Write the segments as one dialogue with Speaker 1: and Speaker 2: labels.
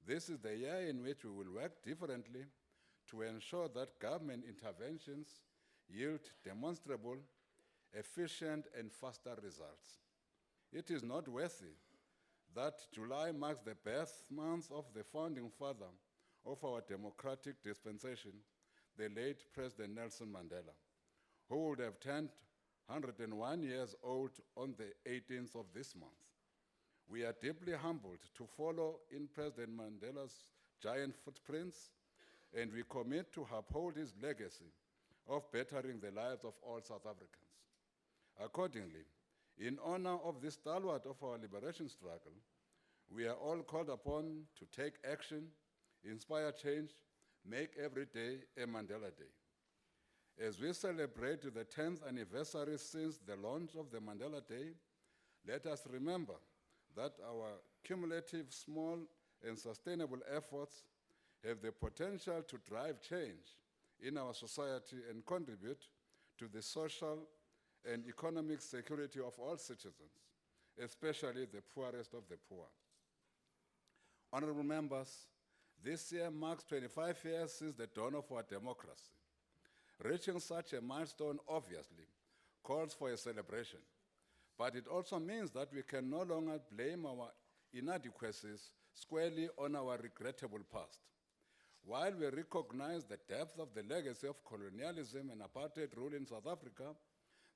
Speaker 1: This is the year in which we will work differently to ensure that government interventions yield demonstrable, efficient, and faster results. It is noteworthy that July marks the birth month of the founding father of our democratic dispensation, the late President Nelson Mandela, who would have turned 101 years old on the 18th of this month. We are deeply humbled to follow in President Mandela's giant footprints, and we commit to uphold his legacy of bettering the lives of all South Africans. Accordingly, in honor of this stalwart of our liberation struggle, we are all called upon to take action, inspire change, make every day a Mandela Day. As we celebrate the 10th anniversary since the launch of the Mandela Day, let us remember that our cumulative small and sustainable efforts have the potential to drive change in our society and contribute to the social and economic security of all citizens, especially the poorest of the poor. Honorable members, this year marks 25 years since the dawn of our democracy. Reaching such a milestone obviously calls for a celebration, but it also means that we can no longer blame our inadequacies squarely on our regrettable past. While we recognize the depth of the legacy of colonialism and apartheid rule in South Africa,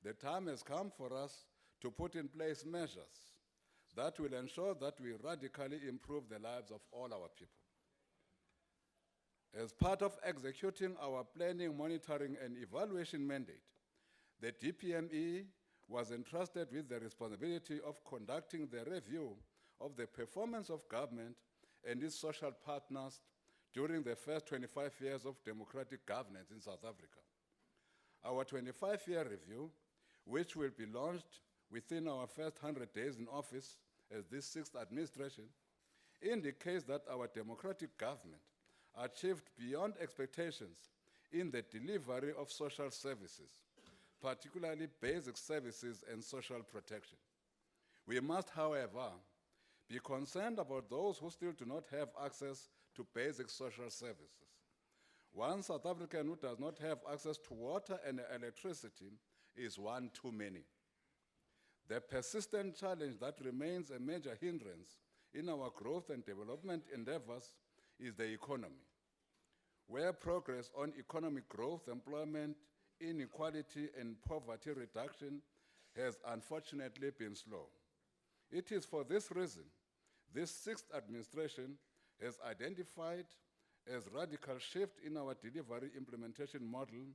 Speaker 1: the time has come for us to put in place measures that will ensure that we radically improve the lives of all our people. As part of executing our planning, monitoring, and evaluation mandate, the DPME was entrusted with the responsibility of conducting the review of the performance of government and its social partners during the first 25 years of democratic governance in South Africa. Our 25-year review, which will be launched within our first 100 days in office as this sixth administration, indicates that our democratic government achieved beyond expectations in the delivery of social services, particularly basic services and social protection. We must, however, be concerned about those who still do not have access to basic social services. One South African who does not have access to water and electricity is one too many. The persistent challenge that remains a major hindrance in our growth and development endeavors is the economy, where progress on economic growth, employment, inequality, and poverty reduction has unfortunately been slow. It is for this reason this sixth administration has identified as radical shift in our delivery implementation model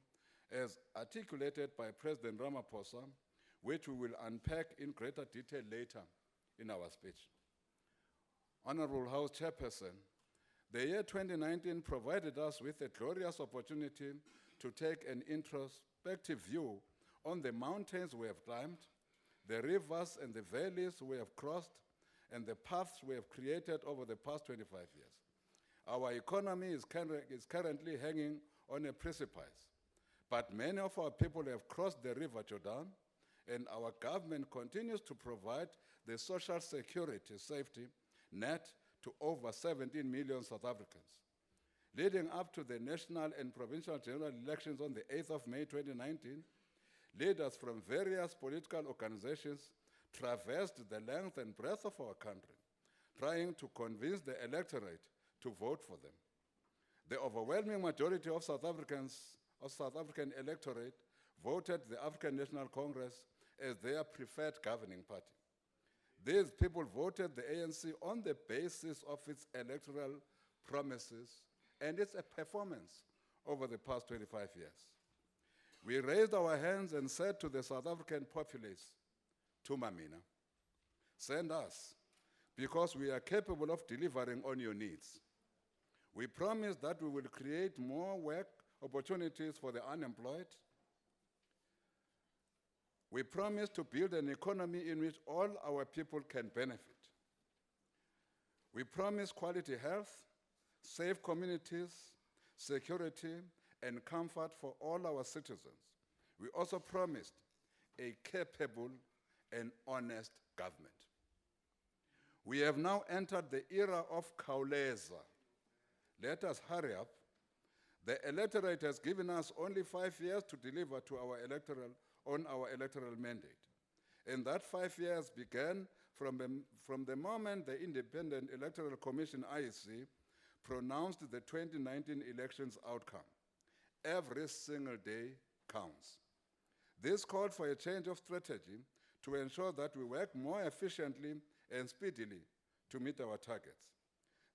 Speaker 1: as articulated by President Ramaphosa, which we will unpack in greater detail later in our speech. Honorable House Chairperson, the year 2019 provided us with a glorious opportunity to take an introspective view on the mountains we have climbed, the rivers and the valleys we have crossed, and the paths we have created over the past 25 years. Our economy is currently hanging on a precipice, but many of our people have crossed the River Jordan, and our government continues to provide the social security safety net to over 17 million South Africans. Leading up to the national and provincial general elections on the 8th of May 2019, leaders from various political organizations traversed the length and breadth of our country, trying to convince the electorate to vote for them. The overwhelming majority of South African electorate voted the African National Congress as their preferred governing party. These people voted the ANC on the basis of its electoral promises and its performance over the past 25 years. We raised our hands and said to the South African populace, Tumamina, send us, because we are capable of delivering on your needs. We promise that we will create more work opportunities for the unemployed. We promise to build an economy in which all our people can benefit. We promise quality health, safe communities, security, and comfort for all our citizens. We also promised a capable and honest government. We have now entered the era of Kauleza. Let us hurry up. The electorate has given us only 5 years to deliver to our electoral mandate. And that 5 years began from the moment the Independent Electoral Commission, IEC, pronounced the 2019 elections outcome. Every single day counts. This called for a change of strategy to ensure that we work more efficiently and speedily to meet our targets.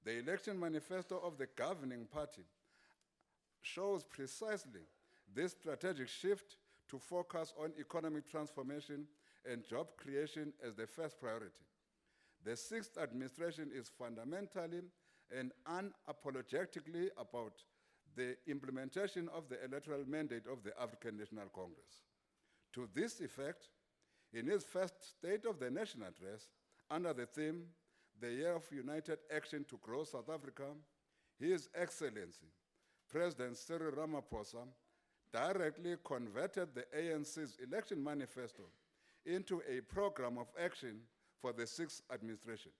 Speaker 1: The election manifesto of the governing party shows precisely this strategic shift to focus on economic transformation and job creation as the first priority. The sixth administration is fundamentally and unapologetically about the implementation of the electoral mandate of the African National Congress. To this effect, in his first State of the Nation address, under the theme, the Year of United Action to Grow South Africa, His Excellency, President Cyril Ramaphosa, directly converted the ANC's election manifesto into a program of action for the sixth administration.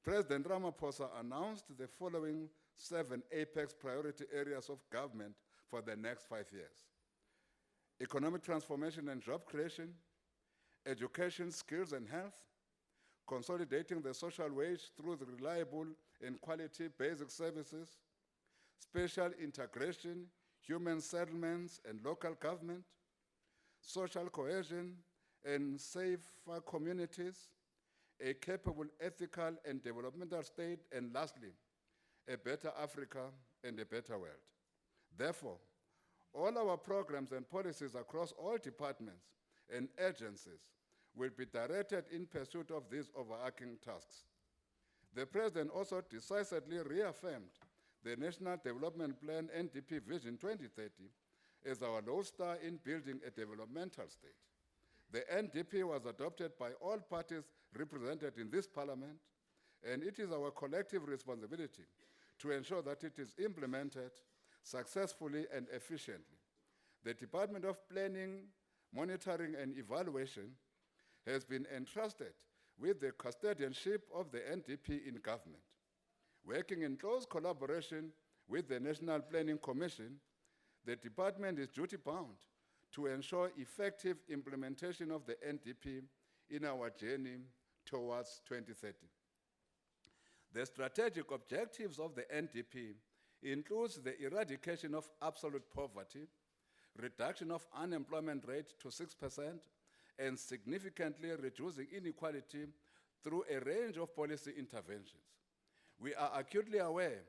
Speaker 1: President Ramaphosa announced the following 7 apex priority areas of government for the next 5 years: economic transformation and job creation, education, skills and health, consolidating the social wage through the reliable and quality basic services, spatial integration, human settlements and local government, social cohesion and safer communities, a capable, ethical and developmental state, and lastly, a better Africa and a better world. Therefore, all our programs and policies across all departments and agencies will be directed in pursuit of these overarching tasks. The President also decisively reaffirmed the National Development Plan NDP Vision 2030 as our lodestar star in building a developmental state. The NDP was adopted by all parties represented in this Parliament, and it is our collective responsibility to ensure that it is implemented successfully and efficiently. The Department of Planning, Monitoring and Evaluation has been entrusted with the custodianship of the NDP in government. Working in close collaboration with the National Planning Commission, the department is duty-bound to ensure effective implementation of the NDP in our journey towards 2030. The strategic objectives of the NDP includes the eradication of absolute poverty, reduction of unemployment rate to 6%, and significantly reducing inequality through a range of policy interventions. We are acutely aware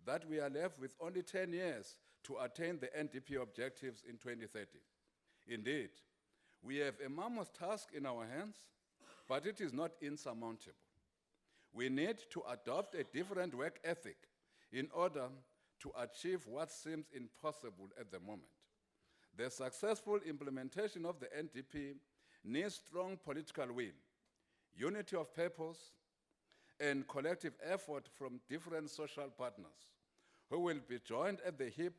Speaker 1: that we are left with only 10 years to attain the NDP objectives in 2030. Indeed, we have a mammoth task in our hands, but it is not insurmountable. We need to adopt a different work ethic in order to achieve what seems impossible at the moment. The successful implementation of the NDP needs strong political will, unity of purpose, and collective effort from different social partners who will be joined at the hip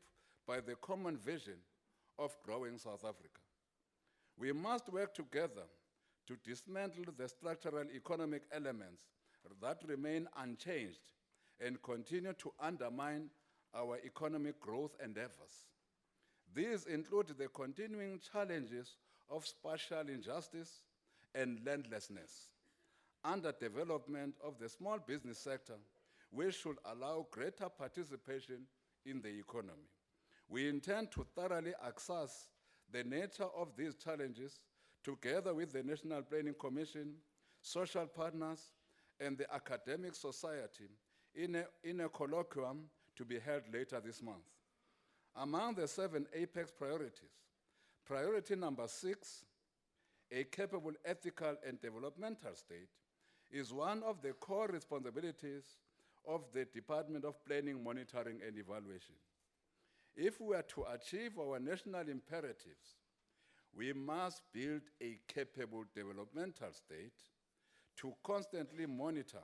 Speaker 1: by the common vision of growing South Africa. We must work together to dismantle the structural economic elements that remain unchanged and continue to undermine our economic growth endeavors. These include the continuing challenges of spatial injustice and landlessness, underdevelopment of the small business sector, which should allow greater participation in the economy. We intend to thoroughly assess the nature of these challenges together with the National Planning Commission, social partners, and the academic society in a colloquium to be held later this month. Among the 7 apex priorities, priority number 6, a capable, ethical, and developmental state, is one of the core responsibilities of the Department of Planning, Monitoring, and Evaluation. If we are to achieve our national imperatives, we must build a capable developmental state to constantly monitor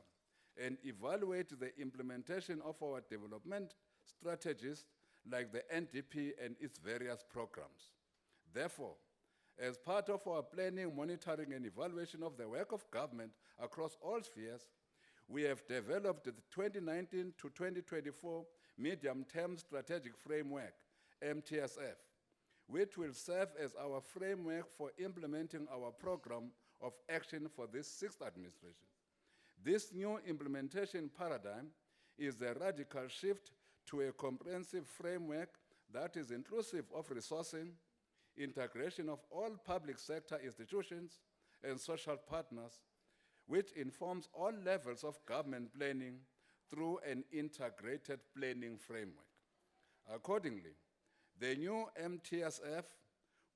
Speaker 1: and evaluate the implementation of our development strategies like the NDP and its various programs. Therefore, as part of our planning, monitoring, and evaluation of the work of government across all spheres, we have developed the 2019 to 2024 Medium-Term Strategic Framework, MTSF, which will serve as our framework for implementing our program of action for this sixth administration. This new implementation paradigm is a radical shift to a comprehensive framework that is inclusive of resourcing, integration of all public sector institutions and social partners, which informs all levels of government planning through an integrated planning framework. Accordingly, the new MTSF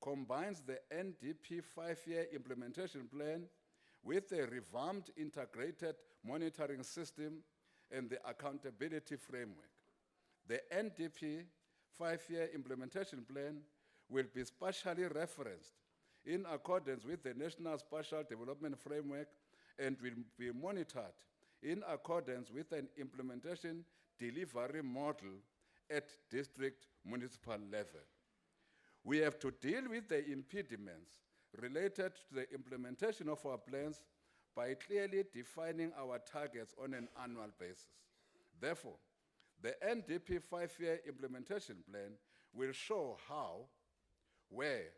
Speaker 1: combines the NDP 5-year implementation plan with a revamped integrated monitoring system and the accountability framework. The NDP 5-year implementation plan will be spatially referenced in accordance with the National Spatial Development Framework and will be monitored in accordance with an implementation delivery model at district municipal level. We have to deal with the impediments related to the implementation of our plans by clearly defining our targets on an annual basis. Therefore, the NDP 5-year implementation plan will show how, where,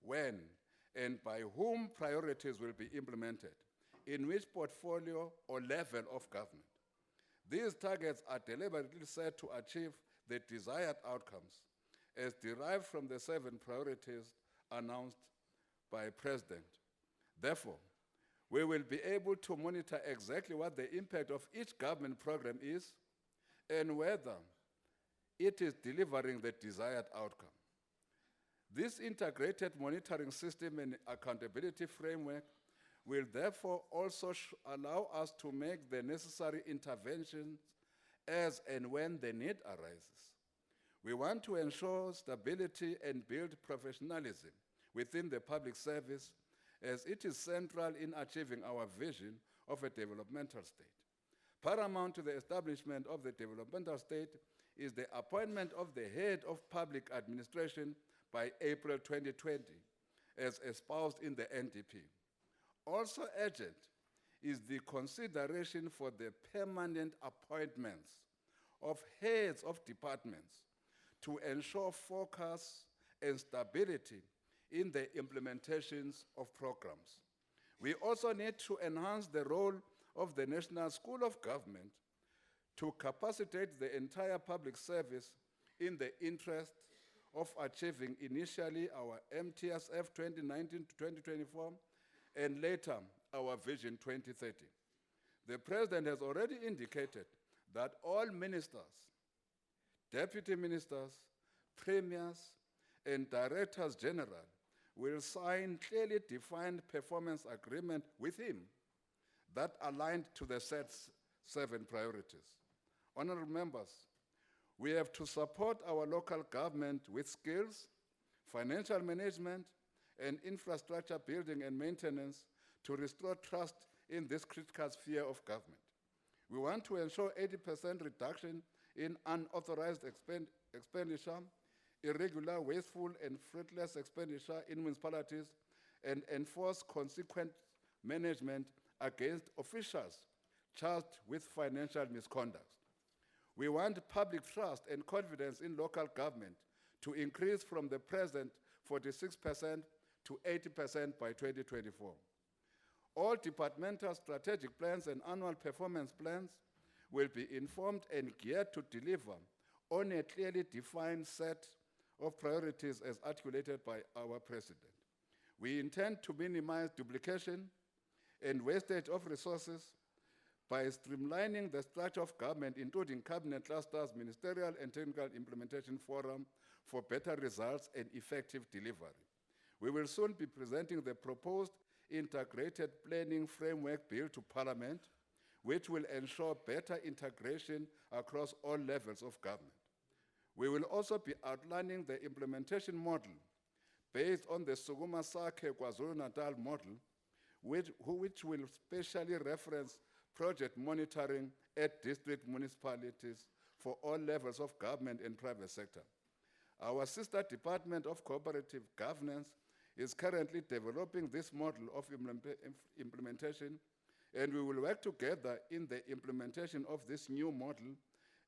Speaker 1: when, and by whom priorities will be implemented, in which portfolio or level of government. These targets are deliberately set to achieve the desired outcomes as derived from the 7 priorities announced by President. Therefore, we will be able to monitor exactly what the impact of each government program is and whether it is delivering the desired outcome. This integrated monitoring system and accountability framework will therefore also allow us to make the necessary interventions as and when the need arises. We want to ensure stability and build professionalism within the public service, as it is central in achieving our vision of a developmental state. Paramount to the establishment of the developmental state is the appointment of the head of public administration by April 2020, as espoused in the NDP. Also urgent is the consideration for the permanent appointments of heads of departments to ensure focus and stability in the implementations of programs. We also need to enhance the role of the National School of Government to capacitate the entire public service in the interest of achieving initially our MTSF 2019 to 2024 and later our Vision 2030. The President has already indicated that all ministers, deputy ministers, premiers, and directors general will sign clearly defined performance agreement with him that aligned to the set 7 priorities. Honorable members, we have to support our local government with skills, financial management, and infrastructure building and maintenance to restore trust in this critical sphere of government. We want to ensure 80% reduction in unauthorized expenditure, irregular, wasteful, and fruitless expenditure in municipalities, and enforce consequent management against officials charged with financial misconduct. We want public trust and confidence in local government to increase from the present 46% to 80% by 2024. All departmental strategic plans and annual performance plans will be informed and geared to deliver on a clearly defined set of priorities as articulated by our President. We intend to minimize duplication and wastage of resources by streamlining the structure of government, including cabinet clusters, ministerial and technical implementation forum for better results and effective delivery. We will soon be presenting the proposed integrated planning framework bill to Parliament, which will ensure better integration across all levels of government. We will also be outlining the implementation model based on the Sukuma Sake KwaZulu-Natal model, which will specially reference project monitoring at district municipalities for all levels of government and private sector. Our sister Department of Cooperative Governance is currently developing this model of implementation and we will work together in the implementation of this new model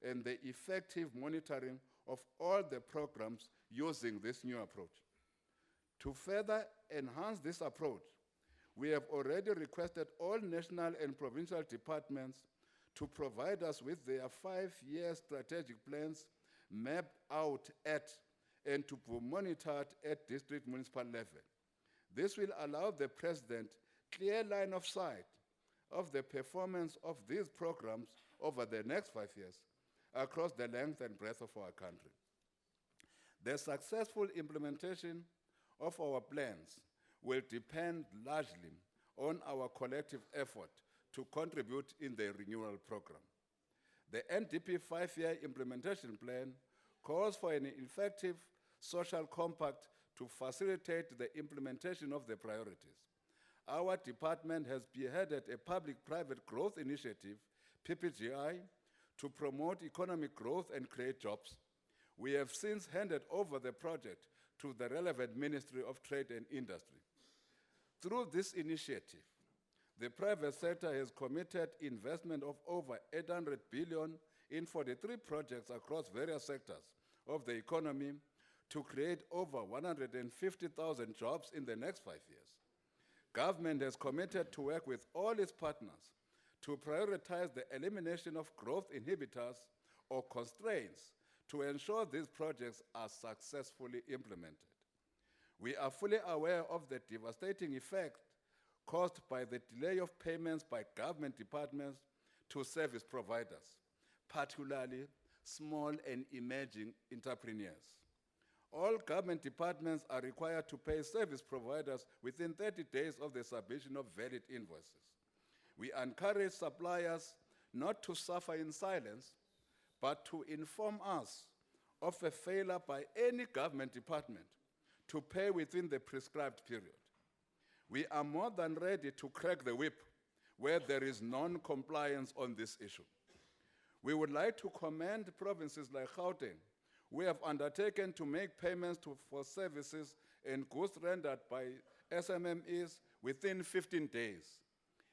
Speaker 1: and the effective monitoring of all the programs using this new approach. To further enhance this approach, we have already requested all national and provincial departments to provide us with their 5-year strategic plans mapped out at and to be monitored at district municipal level. This will allow the President clear line of sight of the performance of these programs over the next 5 years across the length and breadth of our country. The successful implementation of our plans will depend largely on our collective effort to contribute in the renewal program. The NDP 5-year implementation plan calls for an effective social compact to facilitate the implementation of the priorities. Our department has spearheaded a public-private growth initiative, PPGI, to promote economic growth and create jobs. We have since handed over the project to the relevant Ministry of Trade and Industry. Through this initiative, the private sector has committed investment of over 800 billion in 43 projects across various sectors of the economy to create over 150,000 jobs in the next 5 years. Government has committed to work with all its partners to prioritize the elimination of growth inhibitors or constraints to ensure these projects are successfully implemented. We are fully aware of the devastating effect caused by the delay of payments by government departments to service providers, particularly small and emerging entrepreneurs. All government departments are required to pay service providers within 30 days of the submission of valid invoices. We encourage suppliers not to suffer in silence, but to inform us of a failure by any government department to pay within the prescribed period. We are more than ready to crack the whip where there is non-compliance on this issue. We would like to commend provinces like Gauteng, who have undertaken to make payments for services and goods rendered by SMMEs within 15 days.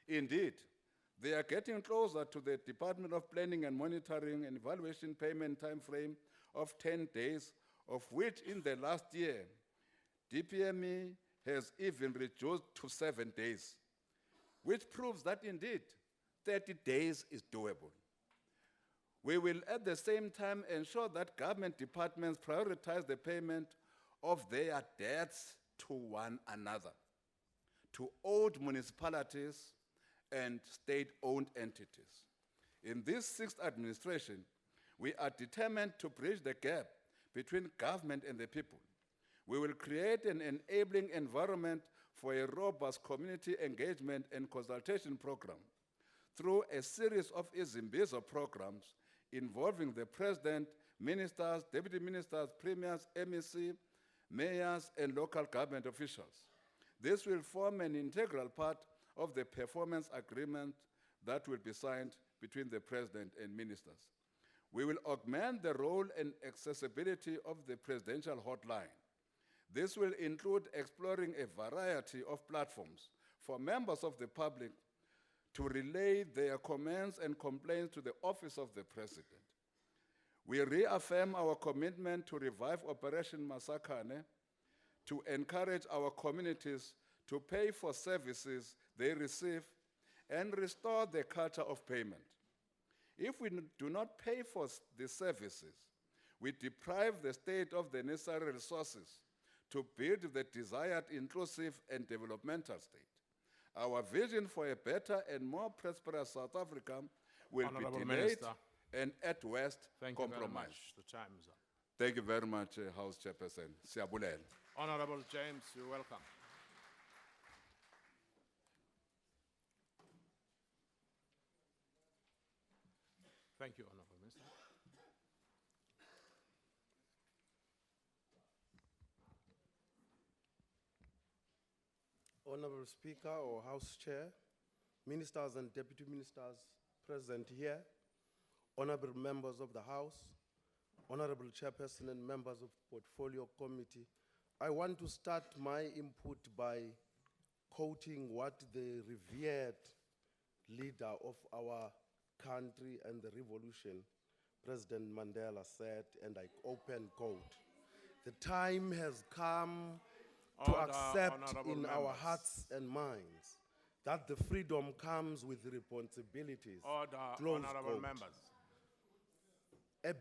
Speaker 1: Indeed, they are getting closer to the Department of Planning and Monitoring and Evaluation payment time frame of 10 days, of which in the last year, DPME has even reduced to 7 days, which proves that indeed 30 days is doable. We will at the same time ensure that government departments prioritize the payment of their debts to one another, to owed municipalities and state-owned entities. In this 6th administration, we are determined to bridge the gap between government and the people. We will create an enabling environment for a robust community engagement and consultation program through a series of Izimbizo programs involving the President, ministers, deputy ministers, premiers, MEC, mayors, and local government officials. This will form an integral part of the performance agreement that will be signed between the President and ministers. We will augment the role and accessibility of the presidential hotline. This will include exploring a variety of platforms for members of the public to relay their comments and complaints to the Office of the President. We reaffirm our commitment to revive Operation Masakane, to encourage our communities to pay for services they receive and restore the culture of payment. If we do not pay for the services, we deprive the state of the necessary resources to build the desired inclusive and developmental state. Our vision for a better and more prosperous South Africa will
Speaker 2: Honourable
Speaker 1: be delayed
Speaker 2: Minister,
Speaker 1: and at worst
Speaker 2: thank you very
Speaker 1: compromised.
Speaker 2: much. The time is up.
Speaker 1: Thank you very much, House Chairperson. Siyabulela.
Speaker 2: Honourable James, you're welcome. Thank you, Honourable Minister.
Speaker 3: Honourable Speaker or House Chair, Ministers and Deputy Ministers present here, Honourable Members of the House, Honourable Chairperson and members of Portfolio Committee, I want to start my input by quoting what the revered leader of our country and the revolution, President Mandela said, and I open quote, "The time has come to
Speaker 2: Order,
Speaker 3: accept
Speaker 2: honorable
Speaker 3: in our
Speaker 2: members.
Speaker 3: hearts and minds that the freedom comes with responsibilities."
Speaker 2: Order,
Speaker 3: Close
Speaker 2: honorable
Speaker 3: quote.
Speaker 2: members.
Speaker 3: A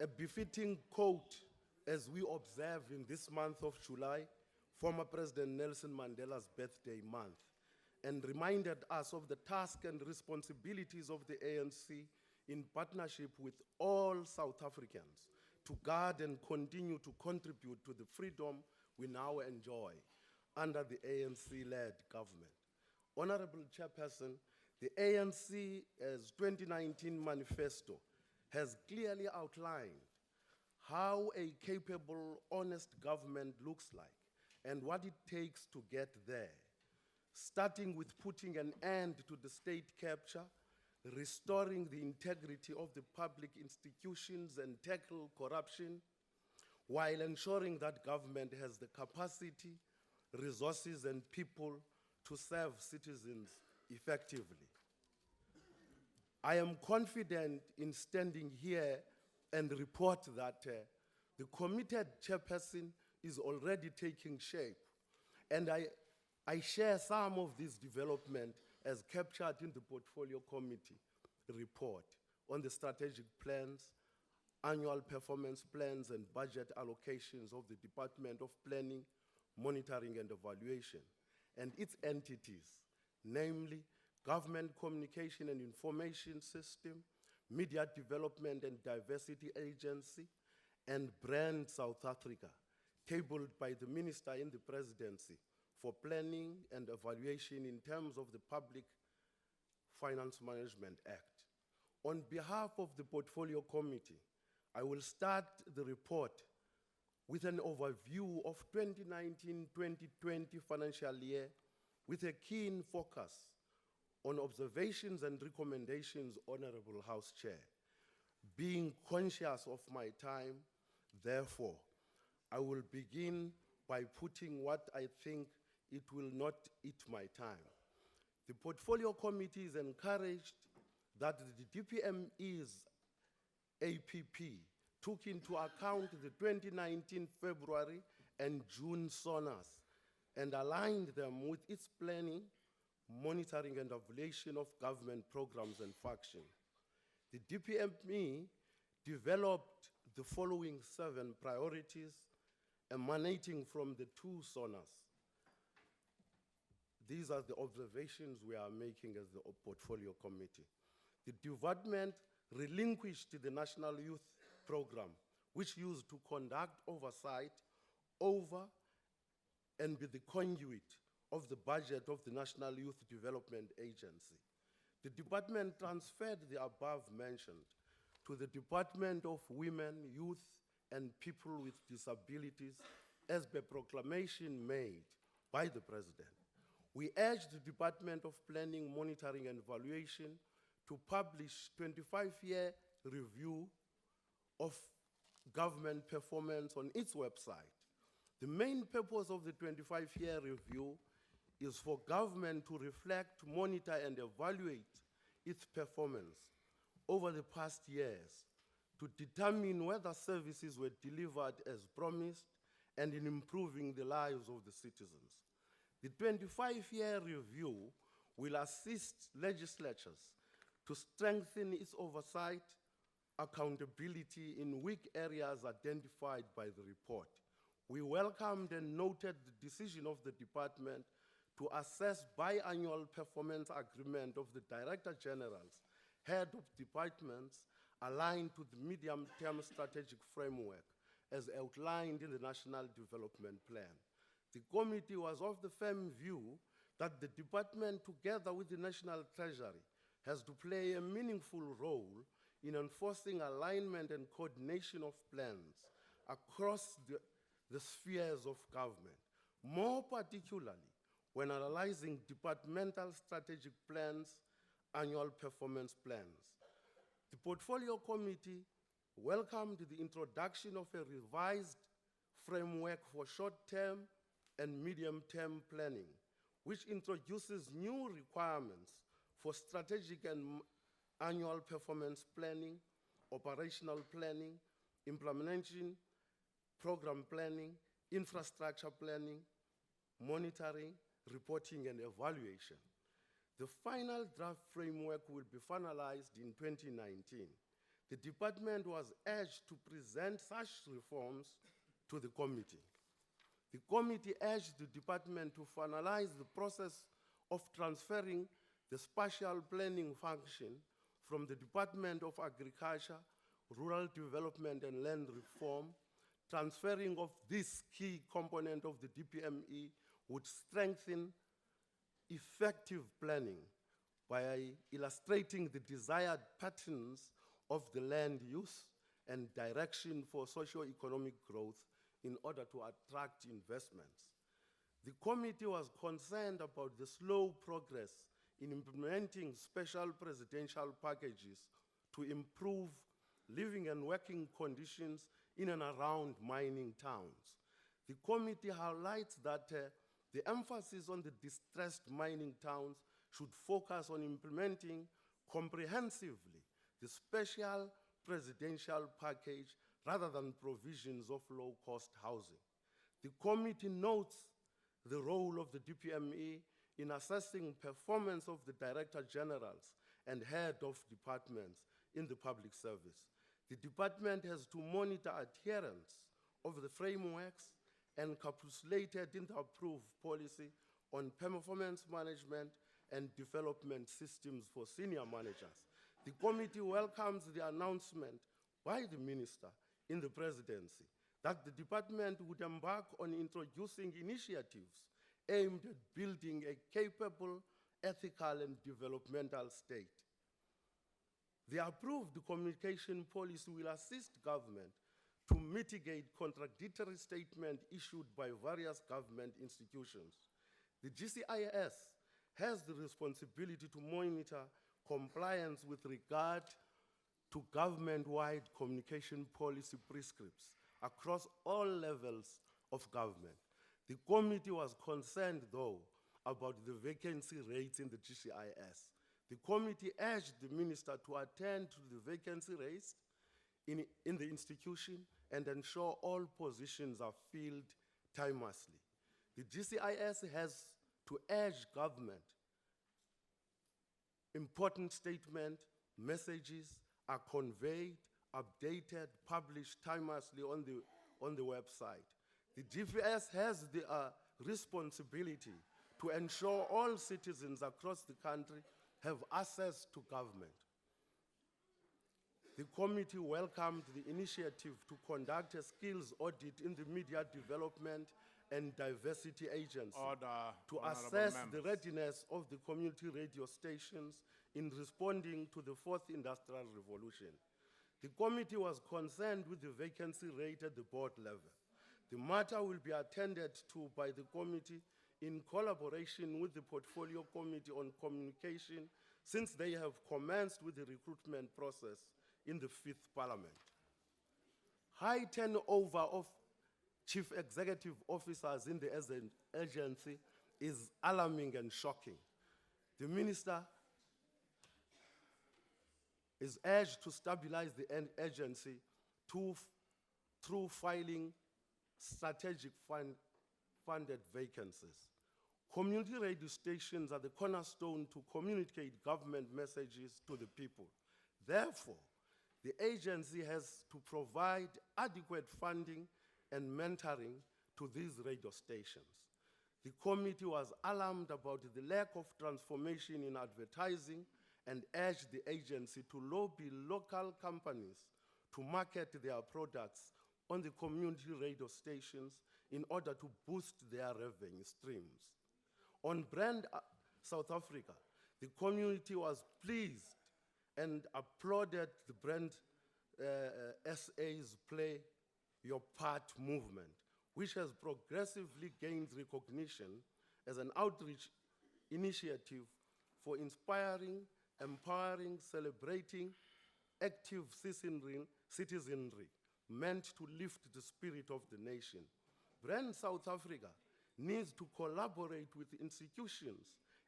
Speaker 3: befitting quote as we observe in this month of July, former President Nelson Mandela's birthday month, and reminded us of the task and responsibilities of the ANC in partnership with all South Africans to guard and continue to contribute to the freedom we now enjoy under the ANC-led government. Honorable Chairperson, the ANC's 2019 manifesto has clearly outlined how a capable, honest government looks like and what it takes to get there, starting with putting an end to the state capture, restoring the integrity of the public institutions and tackle corruption, while ensuring that government has the capacity, resources, and people to serve citizens effectively. I am confident in standing here and report that the committed chairperson is already taking shape, and I share some of this development as captured in the Portfolio Committee report on the strategic plans, annual performance plans, and budget allocations of the Department of Planning, Monitoring and Evaluation, and its entities, namely Government Communication and Information System, Media Development and Diversity Agency, and Brand South Africa, tabled by the Minister in the Presidency for Planning and Evaluation in terms of the Public Finance Management Act. On behalf of the Portfolio Committee, I will start the report with an overview of 2019-2020 financial year with a keen focus on observations and recommendations, Honorable House Chair. Being conscious of my time, therefore, I will begin by putting what I think it will not eat my time. The Portfolio Committee is encouraged that the DPME's APP took into account the 2019 February and June SONAs and aligned them with its planning, monitoring and evaluation of government programs and functions. The DPME developed the following 7 priorities emanating from the 2 SONAs. These are the observations we are making as the Portfolio Committee. The department relinquished the National Youth Program, which used to conduct oversight over and be the conduit of the budget of the National Youth Development Agency. The department transferred the above mentioned to the Department of Women, Youth, and People with Disabilities as per proclamation made by the President. We urge the Department of Planning, Monitoring and Evaluation to publish 25-year review of government performance on its website. The main purpose of the 25-year review is for government to reflect, monitor, and evaluate its performance over the past years to determine whether services were delivered as promised and in improving the lives of the citizens. The 25-year review will assist legislatures to strengthen its oversight, accountability in weak areas identified by the report. We welcomed and noted the decision of the department to assess biannual performance agreement of the Director General's head of departments aligned to the medium-term strategic framework as outlined in the National Development Plan. The committee was of the firm view that the department, together with the National Treasury, has to play a meaningful role in enforcing alignment and coordination of plans across the spheres of government, more particularly when analyzing departmental strategic plans, annual performance plans. The Portfolio Committee welcomed the introduction of a revised framework for short-term and medium-term planning, which introduces new requirements for strategic and annual performance planning, operational planning, implementation, program planning, infrastructure planning, monitoring, reporting, and evaluation. The final draft framework will be finalized in 2019. The department was urged to present such reforms to the committee. The committee urged the department to finalize the process of transferring the spatial planning function from the Department of Agriculture, Rural Development and Land Reform. Transferring of this key component of the DPME would strengthen effective planning by illustrating the desired patterns of the land use and direction for socio-economic growth in order to attract investments. The committee was concerned about the slow progress in implementing special presidential packages to improve living and working conditions in and around mining towns. The committee highlights that the emphasis on the distressed mining towns should focus on implementing comprehensively the special presidential package rather than provisions of low-cost housing. The committee notes the role of the DPME in assessing performance of the Director Generals and head of departments in the public service. The department has to monitor adherence of the frameworks encapsulated in the approved policy on performance management and development systems for senior managers. The committee welcomes the announcement by the minister in the presidency that the department would embark on introducing initiatives aimed at building a capable, ethical, and developmental state. The approved communication policy will assist government to mitigate contradictory statements issued by various government institutions. The GCIS has the responsibility to monitor compliance with regard to government-wide communication policy prescripts across all levels of government. The committee was concerned, though, about the vacancy rates in the GCIS. The committee urged the minister to attend to the vacancy rates in the institution and ensure all positions are filled timelessly. The GCIS has to urge government important statement messages are conveyed, updated, published timelessly on the website. The GPS has the responsibility to ensure all citizens across the country have access to government. The committee welcomed the initiative to conduct a skills audit in the Media Development and Diversity Agency
Speaker 2: Order,
Speaker 3: to
Speaker 2: honorable
Speaker 3: assess
Speaker 2: members.
Speaker 3: the readiness of the community radio stations in responding to the fourth industrial revolution. The committee was concerned with the vacancy rate at the board level. The matter will be attended to by the committee in collaboration with the Portfolio Committee on Communication, since they have commenced with the recruitment process in the 5th Parliament. High turnover of chief executive officers in the agency is alarming and shocking. The minister is urged to stabilize the agency through filing strategic funded vacancies. Community radio stations are the cornerstone to communicate government messages to the people. Therefore, the agency has to provide adequate funding and mentoring to these radio stations. The committee was alarmed about the lack of transformation in advertising and urged the agency to lobby local companies to market their products on the community radio stations in order to boost their revenue streams. On Brand South Africa, the community was pleased and applauded the Brand SA's Play Your Part movement, which has progressively gained recognition as an outreach initiative for inspiring, empowering, celebrating active citizenry meant to lift the spirit of the nation. Brand South Africa needs to collaborate with institutions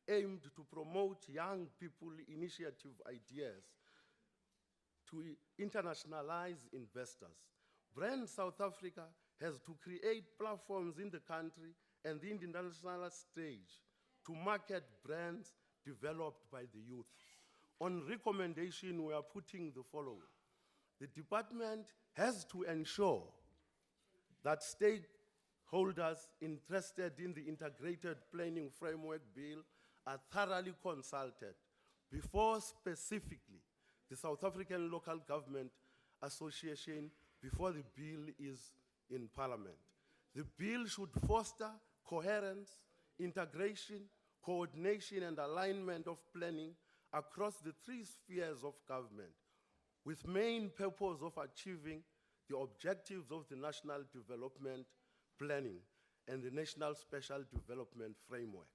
Speaker 3: aimed to promote young people initiative ideas to internationalize investors. Brand South Africa has to create platforms in the country and the international stage to market brands developed by the youth. On recommendation, we are putting the following. The department has to ensure that stakeholders interested in the Integrated Planning Framework Bill are thoroughly consulted before specifically the South African Local Government Association before the bill is in Parliament. The bill should foster coherence, integration, coordination, and alignment of planning across the three spheres of government, with main purpose of achieving the objectives of the National Development Planning and the National Special Development Framework.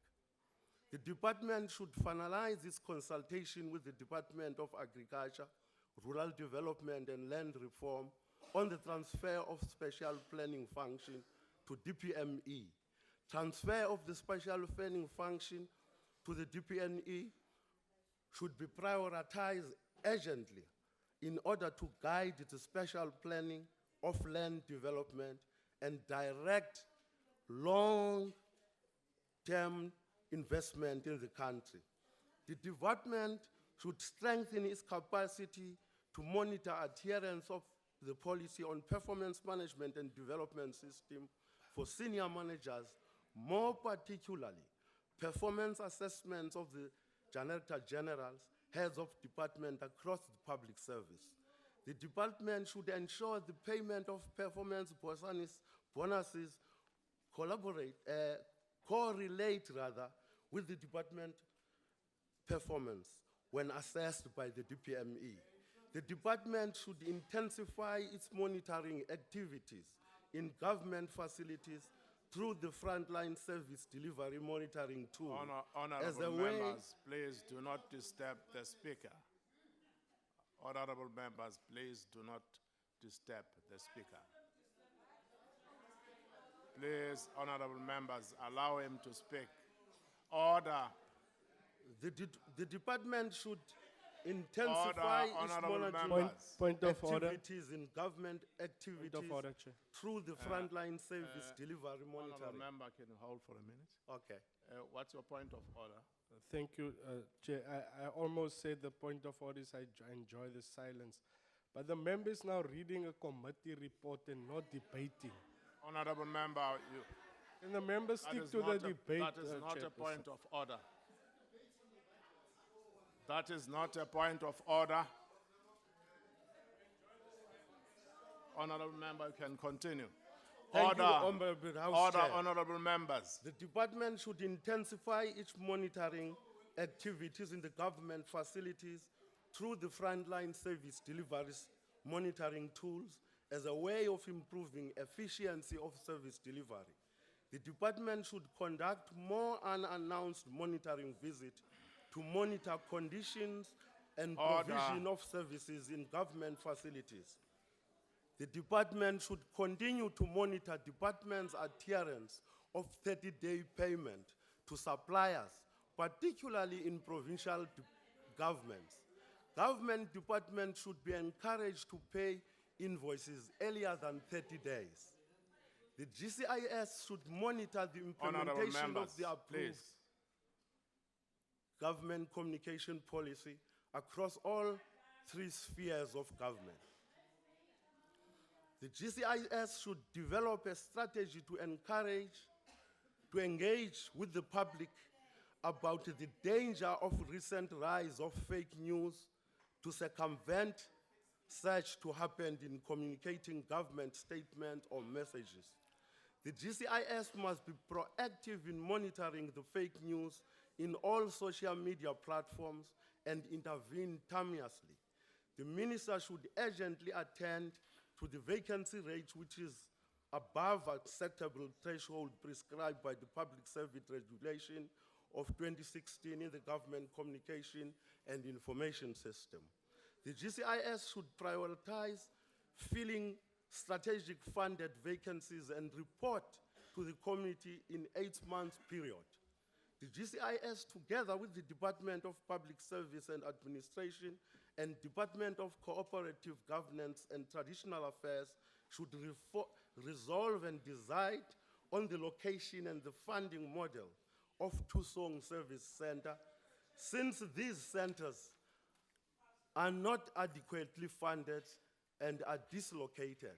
Speaker 3: The department should finalize its consultation with the Department of Agriculture, Rural Development and Land Reform on the transfer of special planning function to DPME. Transfer of the special planning function to the DPME should be prioritized urgently in order to guide the special planning of land development and direct long-term investment in the country. The department should strengthen its capacity to monitor adherence of the policy on performance management and development system for senior managers, more particularly performance assessments of the Director Generals, heads of department across the public service. The department should ensure the payment of performance bonuses correlate with the department performance when assessed by the DPME. The department should intensify its monitoring activities in government facilities through the Frontline service delivery monitoring tool.
Speaker 2: Honorable members, please do not disturb the speaker. Honorable members, please do not disturb the speaker. Please, honorable members, allow him to speak. Order.
Speaker 3: The department should intensify its monitoring activities in government activities through the Frontline service delivery monitoring.
Speaker 2: Honorable member, can you hold for a minute?
Speaker 3: Okay.
Speaker 2: What's your point of order?
Speaker 4: Thank you, Chair. I almost said the point of order is I enjoy the silence. But the member is now reading a committee report and not debating.
Speaker 2: Honorable member, you...
Speaker 4: And the members stick to the debate,
Speaker 2: That is not a point of order. That is not a point of order. Honorable member, you can continue.
Speaker 3: Thank you, Honorable House Chair.
Speaker 2: Honorable members.
Speaker 3: The department should intensify its monitoring activities in the government facilities through the Frontline service deliveries monitoring tools as a way of improving efficiency of service delivery. The department should conduct more unannounced monitoring visits to monitor conditions and provision of services in government facilities. The department should continue to monitor department's adherence of 30-day payment to suppliers, particularly in provincial governments. Government departments should be encouraged to pay invoices earlier than 30 days. The GCIS should monitor the implementation of the approved government communication policy across all three spheres of government. The GCIS should develop a strategy to engage with the public about the danger of recent rise of fake news to circumvent such to happen in communicating government statements or messages. The GCIS must be proactive in monitoring the fake news in all social media platforms and intervene timely. The minister should urgently attend to the vacancy rate, which is above acceptable threshold prescribed by the Public Service Regulation of 2016 in the Government Communication and Information System. The GCIS should prioritize filling strategic funded vacancies and report to the committee in 8 months period. The GCIS, together with the Department of Public Service and Administration and Department of Cooperative Governance and Traditional Affairs, should resolve and decide on the location and the funding model of Tusong Service Center, since these centers are not adequately funded and are dislocated.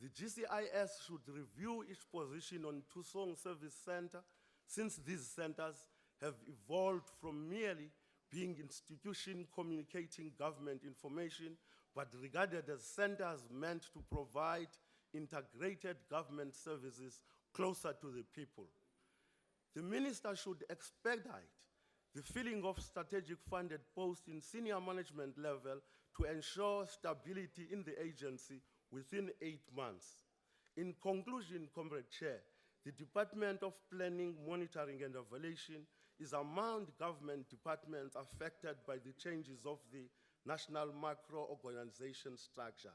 Speaker 3: The GCIS should review its position on Tusong Service Center, since these centers have evolved from merely being institutions communicating government information, but regarded as centers meant to provide integrated government services closer to the people. The minister should expedite the filling of strategic funded posts in senior management level to ensure stability in the agency within 8 months. In conclusion, Comrade Chair, the Department of Planning, Monitoring and Evaluation is among government departments affected by the changes of the national macro-organization structure.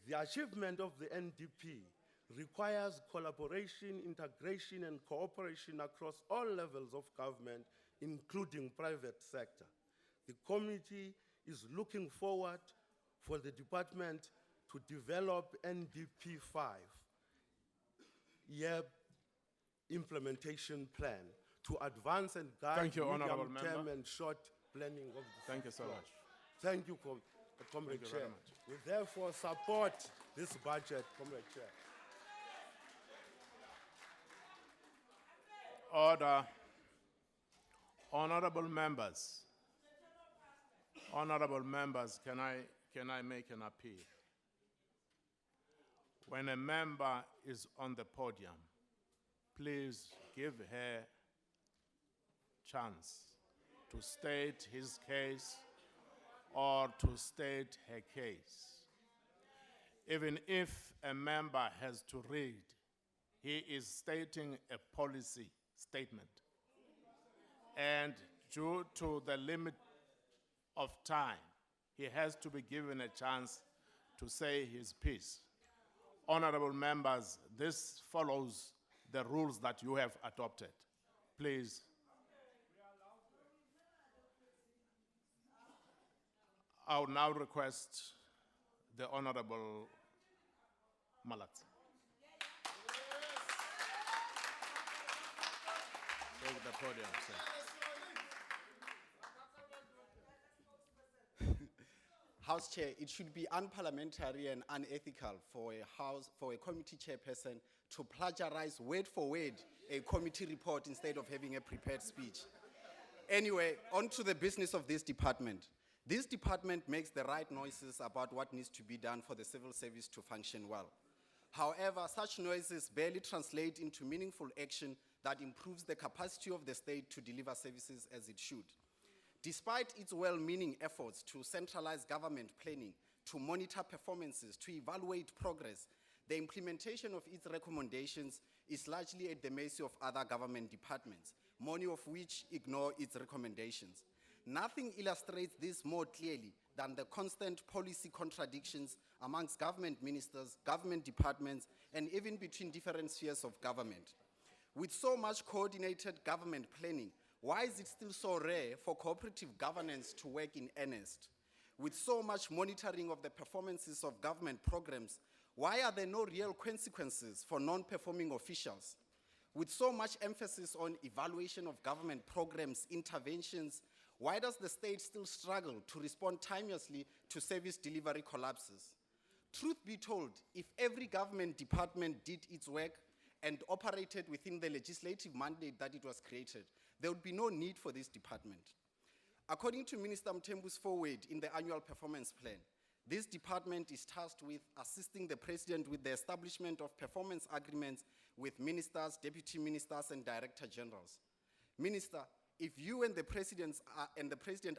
Speaker 3: The achievement of the NDP requires collaboration, integration, and cooperation across all levels of government, including private sector. The committee is looking forward for the department to develop NDP 5-year implementation plan to advance and guide
Speaker 2: Thank you, Honorable
Speaker 3: medium-term
Speaker 2: Member.
Speaker 3: and short planning of the
Speaker 2: Thank you so
Speaker 3: sector.
Speaker 2: much.
Speaker 3: Thank you, Comrade
Speaker 2: Thank you
Speaker 3: Chair.
Speaker 2: very much.
Speaker 3: We therefore support this budget, Comrade Chair.
Speaker 2: Order. Honorable members, can I make an appeal? When a member is on the podium, please give her chance to state his case or to state her case. Even if a member has to read, he is stating a policy statement. And due to the limit of time, he has to be given a chance to say his piece. Honorable members, this follows the rules that you have adopted. Please. I will now request the Honorable Malat. Take the podium, sir.
Speaker 5: House Chair, it should be unparliamentary and unethical for a committee chairperson to plagiarize word for word a committee report instead of having a prepared speech. Anyway, on to the business of this department. This department makes the right noises about what needs to be done for the civil service to function well. However, such noises barely translate into meaningful action that improves the capacity of the state to deliver services as it should. Despite its well-meaning efforts to centralize government planning, to monitor performances, to evaluate progress, the implementation of its recommendations is largely at the mercy of other government departments, many of which ignore its recommendations. Nothing illustrates this more clearly than the constant policy contradictions amongst government ministers, government departments, and even between different spheres of government. With so much coordinated government planning, why is it still so rare for cooperative governance to work in earnest? With so much monitoring of the performances of government programs, why are there no real consequences for non-performing officials? With so much emphasis on evaluation of government programs, interventions, why does the state still struggle to respond timeously to service delivery collapses? Truth be told, if every government department did its work and operated within the legislative mandate that it was created, there would be no need for this department. According to Minister Mthembu's forward in the annual performance plan, this department is tasked with assisting the President with the establishment of performance agreements with ministers, deputy ministers, and director generals. Minister, if you and the President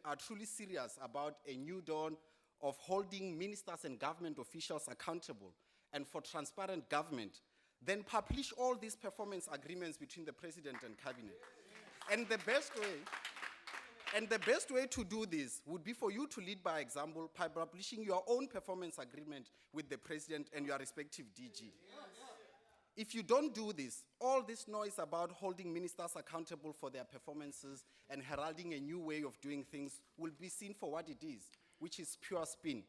Speaker 5: are truly serious about a new dawn of holding ministers and government officials accountable and for transparent government, then publish all these performance agreements between the President and Cabinet. And the best way to do this would be for you to lead by example by publishing your own performance agreement with the President and your respective DG. if you don't do this, all this noise about holding ministers accountable for their performances and heralding a new way of doing things will be seen for what it is, which is pure spin.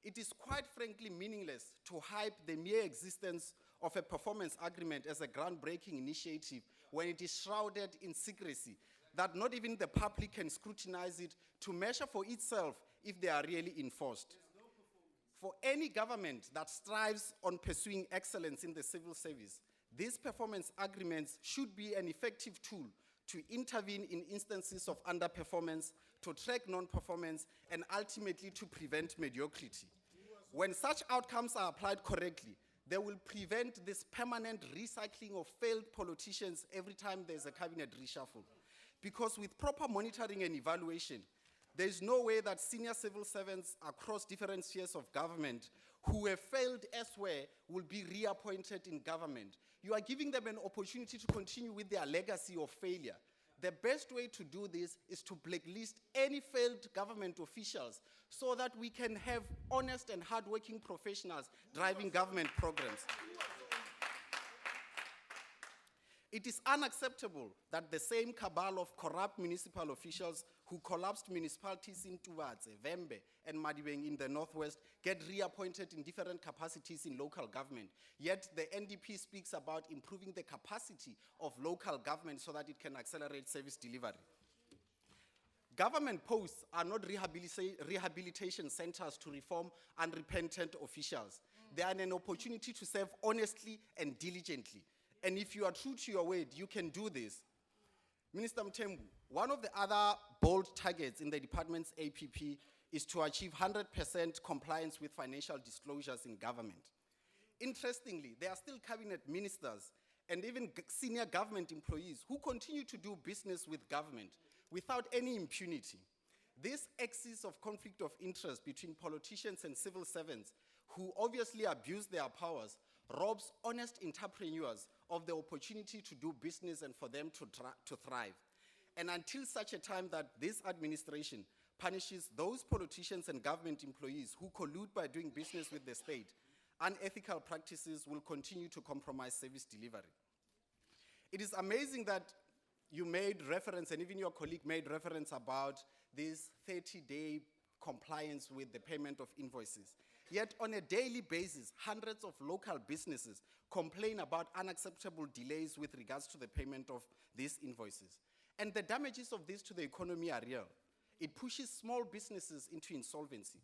Speaker 5: It is quite frankly meaningless to hype the mere existence of a performance agreement as a groundbreaking initiative when it is shrouded in secrecy, that not even the public can scrutinize it to measure for itself if they are really enforced. For any government that strives on pursuing excellence in the civil service, these performance agreements should be an effective tool to intervene in instances of underperformance, to track non-performance, and ultimately to prevent mediocrity. When such outcomes are applied correctly, they will prevent this permanent recycling of failed politicians every time there's a cabinet reshuffle. Because with proper monitoring and evaluation, there is no way that senior civil servants across different spheres of government who have failed elsewhere will be reappointed in government. You are giving them an opportunity to continue with their legacy of failure. The best way to do this is to blacklist any failed government officials so that we can have honest and hardworking professionals driving government programs. It is unacceptable that the same cabal of corrupt municipal officials who collapsed municipalities in Tuvatse, Vembe, and Madibeng in the northwest get reappointed in different capacities in local government. Yet the NDP speaks about improving the capacity of local government so that it can accelerate service delivery. Government posts are not rehabilitation centers to reform unrepentant officials. They are an opportunity to serve honestly and diligently. And if you are true to your word, you can do this. Minister Mthembu, one of the other bold targets in the department's APP is to achieve 100% compliance with financial disclosures in government. Interestingly, there are still cabinet ministers and even senior government employees who continue to do business with government without any impunity. This axis of conflict of interest between politicians and civil servants who obviously abuse their powers robs honest entrepreneurs of the opportunity to do business and for them to thrive. And until such a time that this administration punishes those politicians and government employees who collude by doing business with the state, unethical practices will continue to compromise service delivery. It is amazing that you made reference, and even your colleague made reference about this 30-day compliance with the payment of invoices. Yet on a daily basis, hundreds of local businesses complain about unacceptable delays with regards to the payment of these invoices. And the damages of this to the economy are real. It pushes small businesses into insolvency.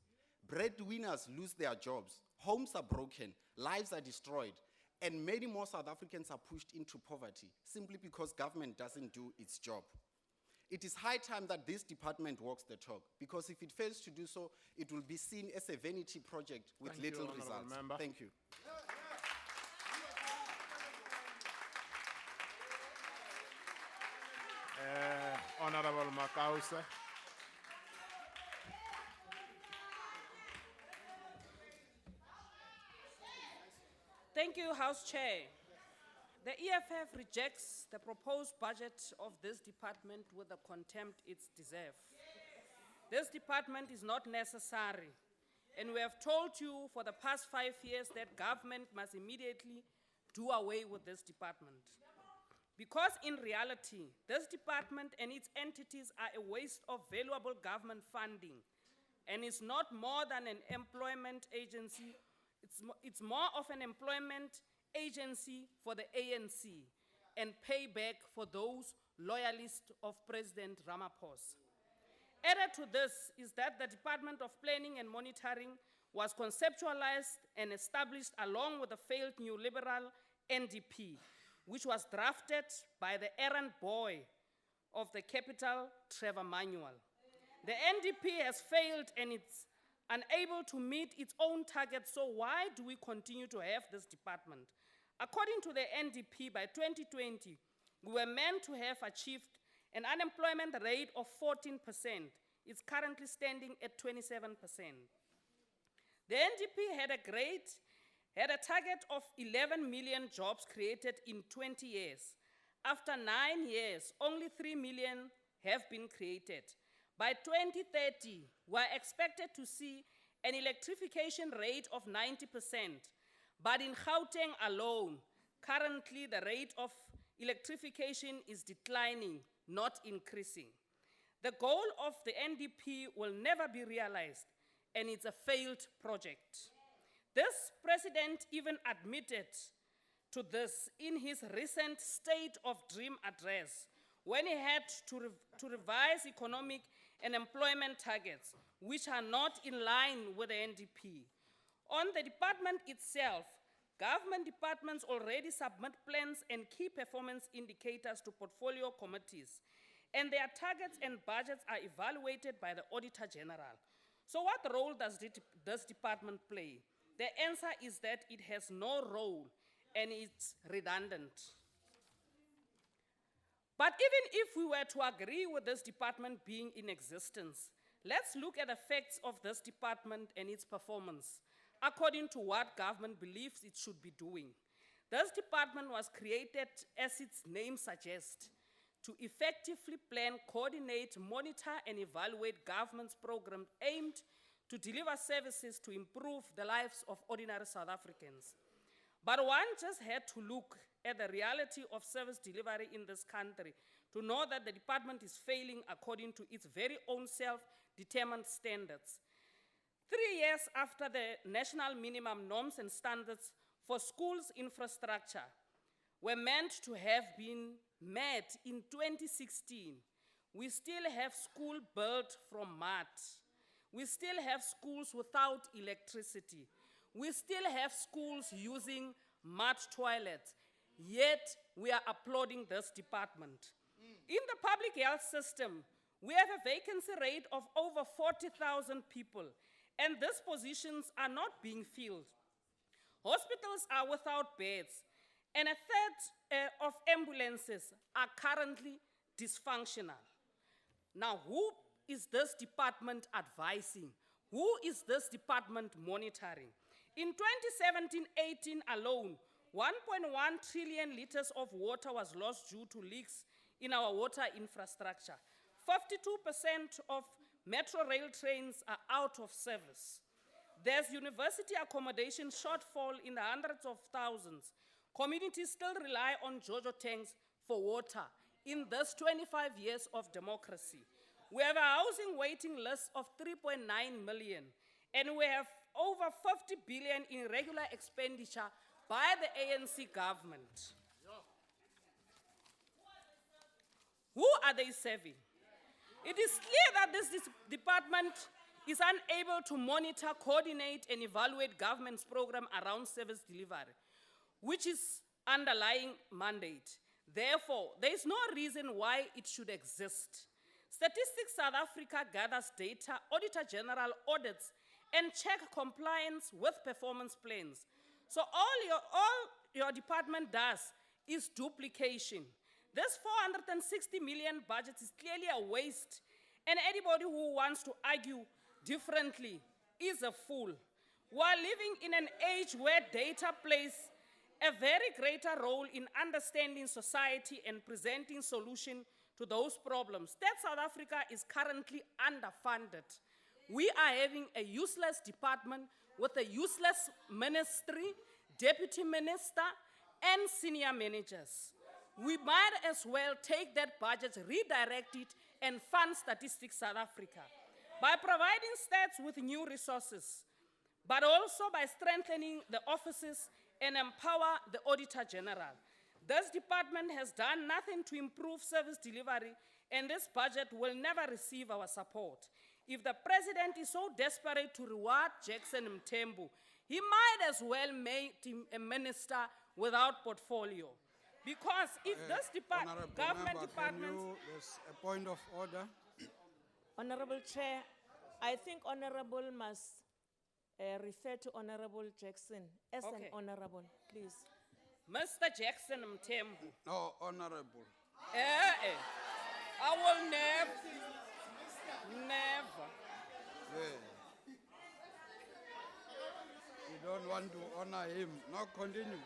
Speaker 5: Breadwinners lose their jobs, homes are broken, lives are destroyed, and many more South Africans are pushed into poverty simply because government doesn't do its job. It is high time that this department walks the talk, because if it fails to do so, it will be seen as a vanity project with little results.
Speaker 2: Member.
Speaker 5: Thank you.
Speaker 2: Honorable Makause.
Speaker 6: Thank you, House Chair. The EFF rejects the proposed budget of this department with the contempt it deserves. This department is not necessary, and we have told you for the past 5 years that government must immediately do away with this department. Because in reality, this department and its entities are a waste of valuable government funding, and is not more than an employment agency. It's more of an employment agency for the ANC and payback for those loyalists of President Ramaphosa. Added to this is that the Department of Planning and Monitoring was conceptualized and established along with the failed new liberal NDP, which was drafted by the errand boy of the capital, Trevor Manuel. The NDP has failed and it's unable to meet its own targets, so why do we continue to have this department? According to the NDP, by 2020, we were meant to have achieved an unemployment rate of 14%. It's currently standing at 27%. The NDP had a target of 11 million jobs created in 20 years. After 9 years, only 3 million have been created. By 2030, we're expected to see an electrification rate of 90%. But in Gauteng alone, Currently, the rate of electrification is declining, not increasing. The goal of the NDP will never be realized, and it's a failed project. This president even admitted to this in his recent State of Dream address, when he had to revise economic and employment targets, which are not in line with the NDP. On the department itself, government departments already submit plans and key performance indicators to portfolio committees, and their targets and budgets are evaluated by the Auditor General. So what role does this department play? The answer is that it has no role and it's redundant. But even if we were to agree with this department being in existence, let's look at the facts of this department and its performance, according to what government believes it should be doing. This department was created, as its name suggests, to effectively plan, coordinate, monitor, and evaluate government's programs aimed to deliver services to improve the lives of ordinary South Africans. But one just had to look at the reality of service delivery in this country to know that the department is failing according to its very own self-determined standards. 3 years after the national minimum norms and standards for schools infrastructure were meant to have been met in 2016, we still have schools built from mud. We still have schools without electricity. We still have schools using mud toilets, yet we are applauding this department. In the public health system, we have a vacancy rate of over 40,000 people, and these positions are not being filled. Hospitals are without beds, and a third of ambulances are currently dysfunctional. Now, who is this department advising? Who is this department monitoring? In 2017-18 alone, 1.1 trillion liters of water was lost due to leaks in our water infrastructure. 52% of metro rail trains are out of service. There's university accommodation shortfall in the hundreds of thousands. Communities still rely on Jojo tanks for water in this 25 years of democracy. We have a housing waiting list of 3.9 million, and we have over 50 billion in regular expenditure by the ANC government. Who are they serving? It is clear that this department is unable to monitor, coordinate, and evaluate government's program around service delivery, which is underlying mandate. Therefore, there is no reason why it should exist. Statistics South Africa gathers data, Auditor General audits, and check compliance with performance plans. So all your department does is duplication. This 460 million budget is clearly a waste, and anybody who wants to argue differently is a fool. While living in an age where data plays a very greater role in understanding society and presenting solutions to those problems, that South Africa is currently underfunded. We are having a useless department with a useless ministry, deputy minister, and senior managers. We might as well take that budget, redirect it, and fund Statistics South Africa by providing stats with new resources, but also by strengthening the offices and empower the Auditor General. This department has done nothing to improve service delivery, and this budget will never receive our support. If the president is so desperate to reward Jackson Mthembu, he might as well make him a minister without portfolio. Because if this government department...
Speaker 7: There's a point of order.
Speaker 8: Honorable Chair, I think Honorable must refer to Honorable Jackson as an honorable, please.
Speaker 6: Mr. Jackson Mthembu.
Speaker 7: No, honorable.
Speaker 6: I will never.
Speaker 7: Yeah. You don't want to honor him. Now continue.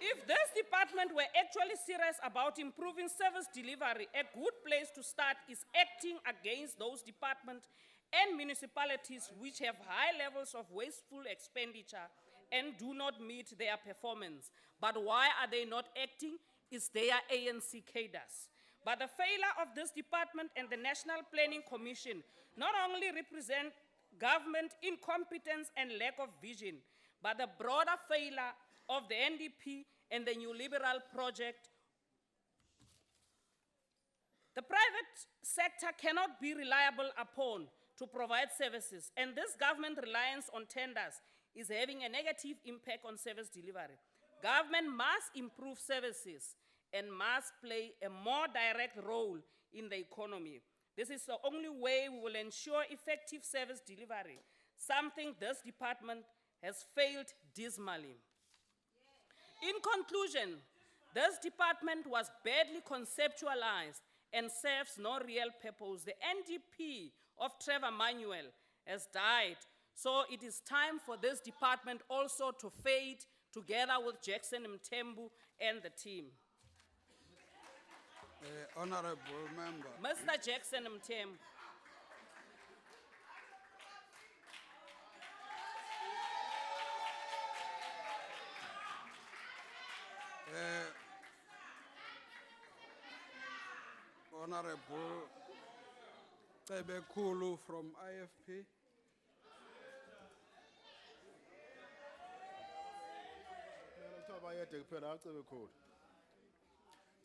Speaker 6: If this department were actually serious about improving service delivery, a good place to start is acting against those departments and municipalities which have high levels of wasteful expenditure and do not meet their performance. But why are they not acting? It's their ANC cadres. But the failure of this department and the National Planning Commission not only represent government incompetence and lack of vision, but the broader failure of the NDP and the New Liberal project. The private sector cannot be reliable upon to provide services, and this government reliance on tenders is having a negative impact on service delivery. Government must improve services and must play a more direct role in the economy. This is the only way we will ensure effective service delivery, something this department has failed dismally. In conclusion, this department was badly conceptualized and serves no real purpose. The NDP of Trevor Manuel has died, so it is time for this department also to fade together with Jackson Mthembu and the team.
Speaker 7: Honorable member.
Speaker 6: Mr. Jackson Mthembu.
Speaker 7: Honorable Kulu from IFP.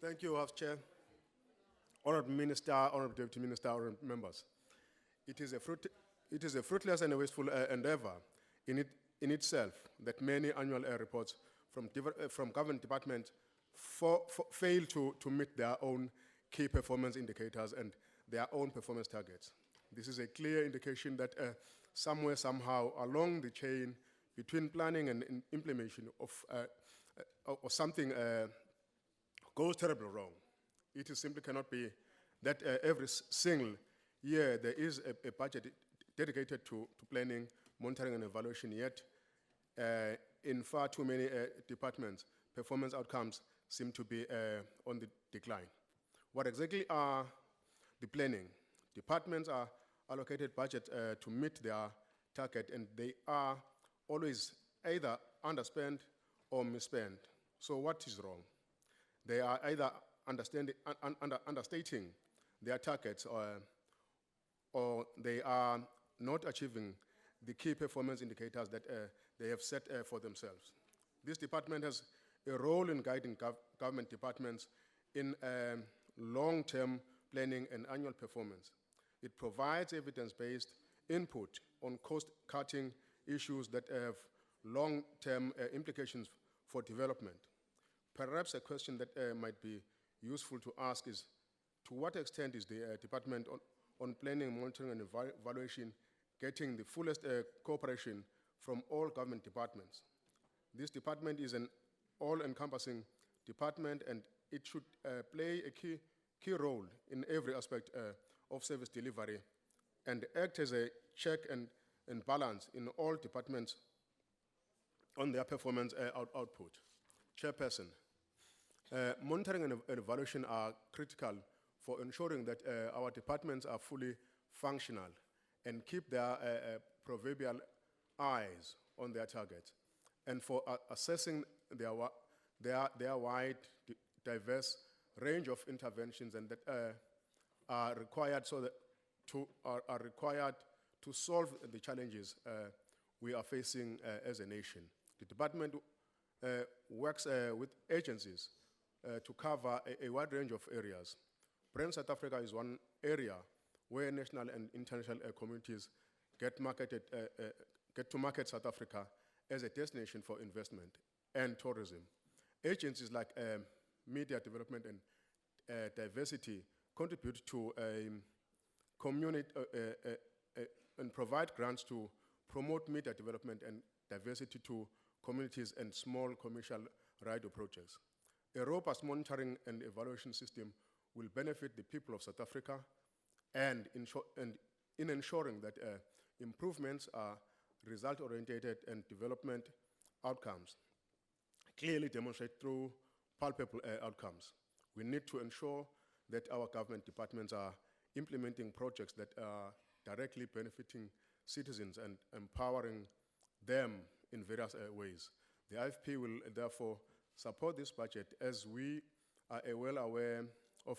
Speaker 9: Thank you, House Chair. Honorable Minister, Honorable Deputy Minister, Honorable members. It is a fruitless and a wasteful endeavor in itself that many annual reports from government departments fail to meet their own key performance indicators and their own performance targets. This is a clear indication that somewhere, somehow, along the chain between planning and implementation of something goes terribly wrong. It simply cannot be that every single year there is a budget dedicated to planning, monitoring, and evaluation, yet in far too many departments, performance outcomes seem to be on the decline. What exactly are the planning? Departments are allocated budget to meet their target, and they are always either underspent or misspent. So what is wrong? They are either understating their targets or they are not achieving the key performance indicators that they have set for themselves. This department has a role in guiding government departments in long-term planning and annual performance. It provides evidence-based input on cost-cutting issues that have long-term implications for development. Perhaps a question that might be useful to ask is, to what extent is the Department on Planning, Monitoring and Evaluation getting the fullest cooperation from all government departments? This department is an all-encompassing department, and it should play a key role in every aspect of service delivery and act as a check and balance in all departments on their performance output. Chairperson, monitoring and evaluation are critical for ensuring that our departments are fully functional and keep their proverbial eyes on their targets, and for assessing their wide, diverse range of interventions and that are required are required to solve the challenges we are facing as a nation. The department works with agencies to cover a wide range of areas. Brand South Africa is one area where national and international communities get to market South Africa as a destination for investment and tourism. Agencies like media development and diversity contribute to community and provide grants to promote media development and diversity to communities and small commercial radio projects. A robust monitoring and evaluation system will benefit the people of South Africa and in ensuring that improvements are result-oriented and development outcomes clearly demonstrate through palpable outcomes. We need to ensure that our government departments are implementing projects that are directly benefiting citizens and empowering them in various ways. The IFP will therefore support this budget as we are well aware of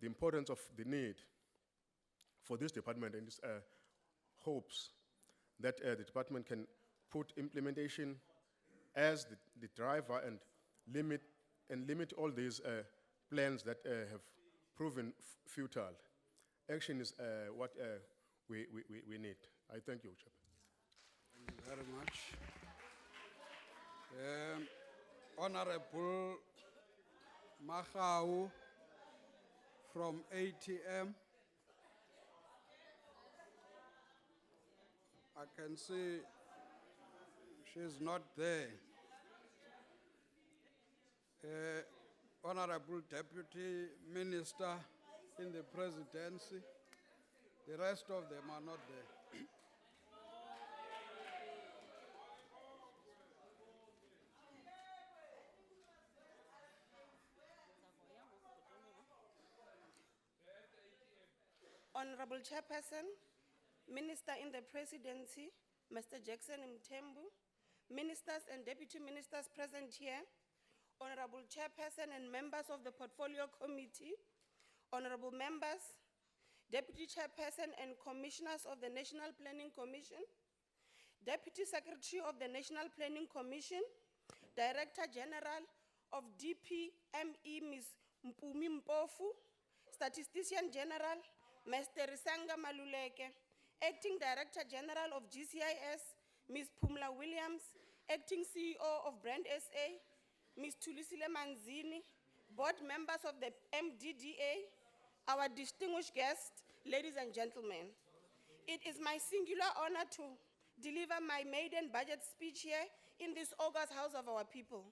Speaker 9: the importance of the need for this department and its hopes that the department can put implementation as the driver and limit all these plans that have proven futile. Action is what we need. I thank you, Chairman.
Speaker 7: Thank you very much. Honorable Mahau from ATM. I can see she's not there. Honorable Deputy Minister in the Presidency. The rest of them are not there.
Speaker 10: Honorable Chairperson, Minister in the Presidency, Mr. Jackson Mthembu, Ministers and Deputy Ministers present here, Honorable Chairperson and members of the Portfolio Committee, Honorable members, Deputy Chairperson and Commissioners of the National Planning Commission, Deputy Secretary of the National Planning Commission, Director General of DPME, Ms. Mpumi Mpofu, Statistician General, Mr. Risanga Maluleke, Acting Director General of GCIS, Ms. Pumla Williams, Acting CEO of Brand SA, Ms. Tulisile Manzini, board members of the MDDA, our distinguished guests, ladies and gentlemen. It is my singular honor to deliver my maiden budget speech here in this august house of our people.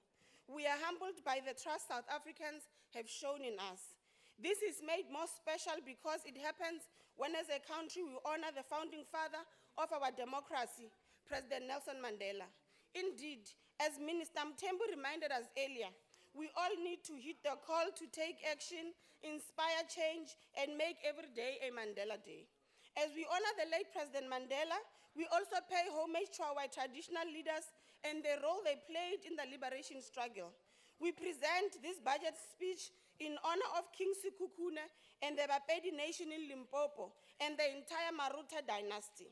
Speaker 10: We are humbled by the trust South Africans have shown in us. This is made more special because it happens when as a country we honor the founding father of our democracy, President Nelson Mandela. Indeed, as Minister Mthembu reminded us earlier, we all need to heed the call to take action, inspire change, and make every day a Mandela Day. As we honor the late President Mandela, we also pay homage to our traditional leaders and the role they played in the liberation struggle. We present this budget speech in honor of King Sekhukhune and the Bapedi Nation in Limpopo and the entire Maruta dynasty.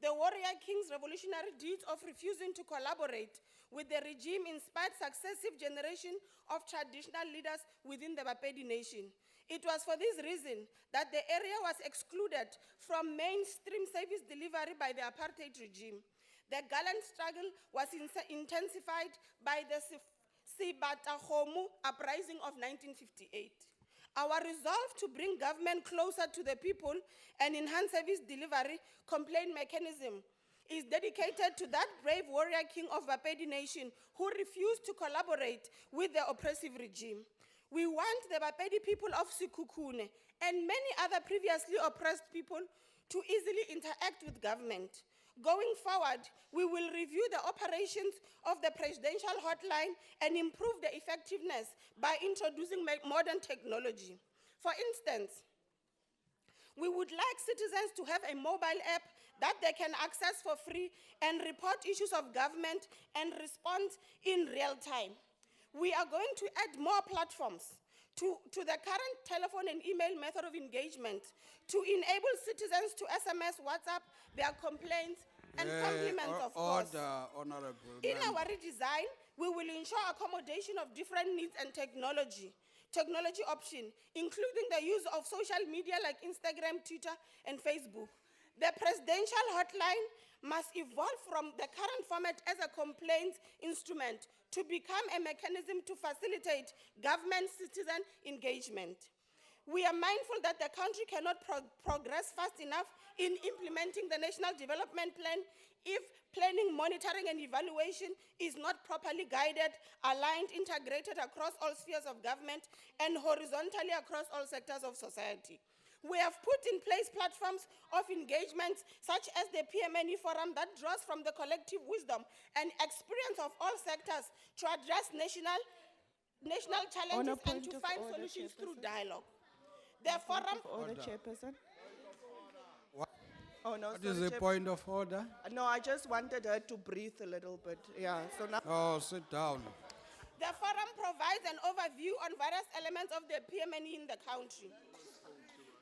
Speaker 10: The warrior king's revolutionary deeds of refusing to collaborate with the regime inspired successive generations of traditional leaders within the Bapedi Nation. It was for this reason that the area was excluded from mainstream service delivery by the apartheid regime. The gallant struggle was intensified by the Sibata-Khomu uprising of 1958. Our resolve to bring government closer to the people and enhance service delivery complaint mechanism is dedicated to that brave warrior king of Bapedi Nation who refused to collaborate with the oppressive regime. We want the Bapedi people of Sekhukhune and many other previously oppressed people to easily interact with government. Going forward, we will review the operations of the presidential hotline and improve the effectiveness by introducing modern technology. For instance, we would like citizens to have a mobile app that they can access for free and report issues of government and respond in real time. We are going to add more platforms to the current telephone and email method of engagement to enable citizens to SMS, WhatsApp their complaints and compliments, of course.
Speaker 7: Honorable
Speaker 10: In
Speaker 7: member.
Speaker 10: our redesign, we will ensure accommodation of different needs and technology option, including the use of social media like Instagram, Twitter, and Facebook. The presidential hotline must evolve from the current format as a complaints instrument to become a mechanism to facilitate government-citizen engagement. We are mindful that the country cannot progress fast enough in implementing the National Development Plan if planning, monitoring, and evaluation is not properly guided, aligned, integrated across all spheres of government, and horizontally across all sectors of society. We have put in place platforms of engagement such as the PMNE Forum that draws from the collective wisdom and experience of all sectors to address national challenges and to find solutions through dialogue. The forum...
Speaker 8: Order, Chairperson.
Speaker 11: Oh, no,
Speaker 1: What
Speaker 11: sorry,
Speaker 1: is the
Speaker 11: Chair.
Speaker 1: point of order?
Speaker 11: No, I just wanted her to breathe a little bit, yeah, so now.
Speaker 1: Oh, sit down.
Speaker 10: The forum provides an overview on various elements of the PMNE in the country.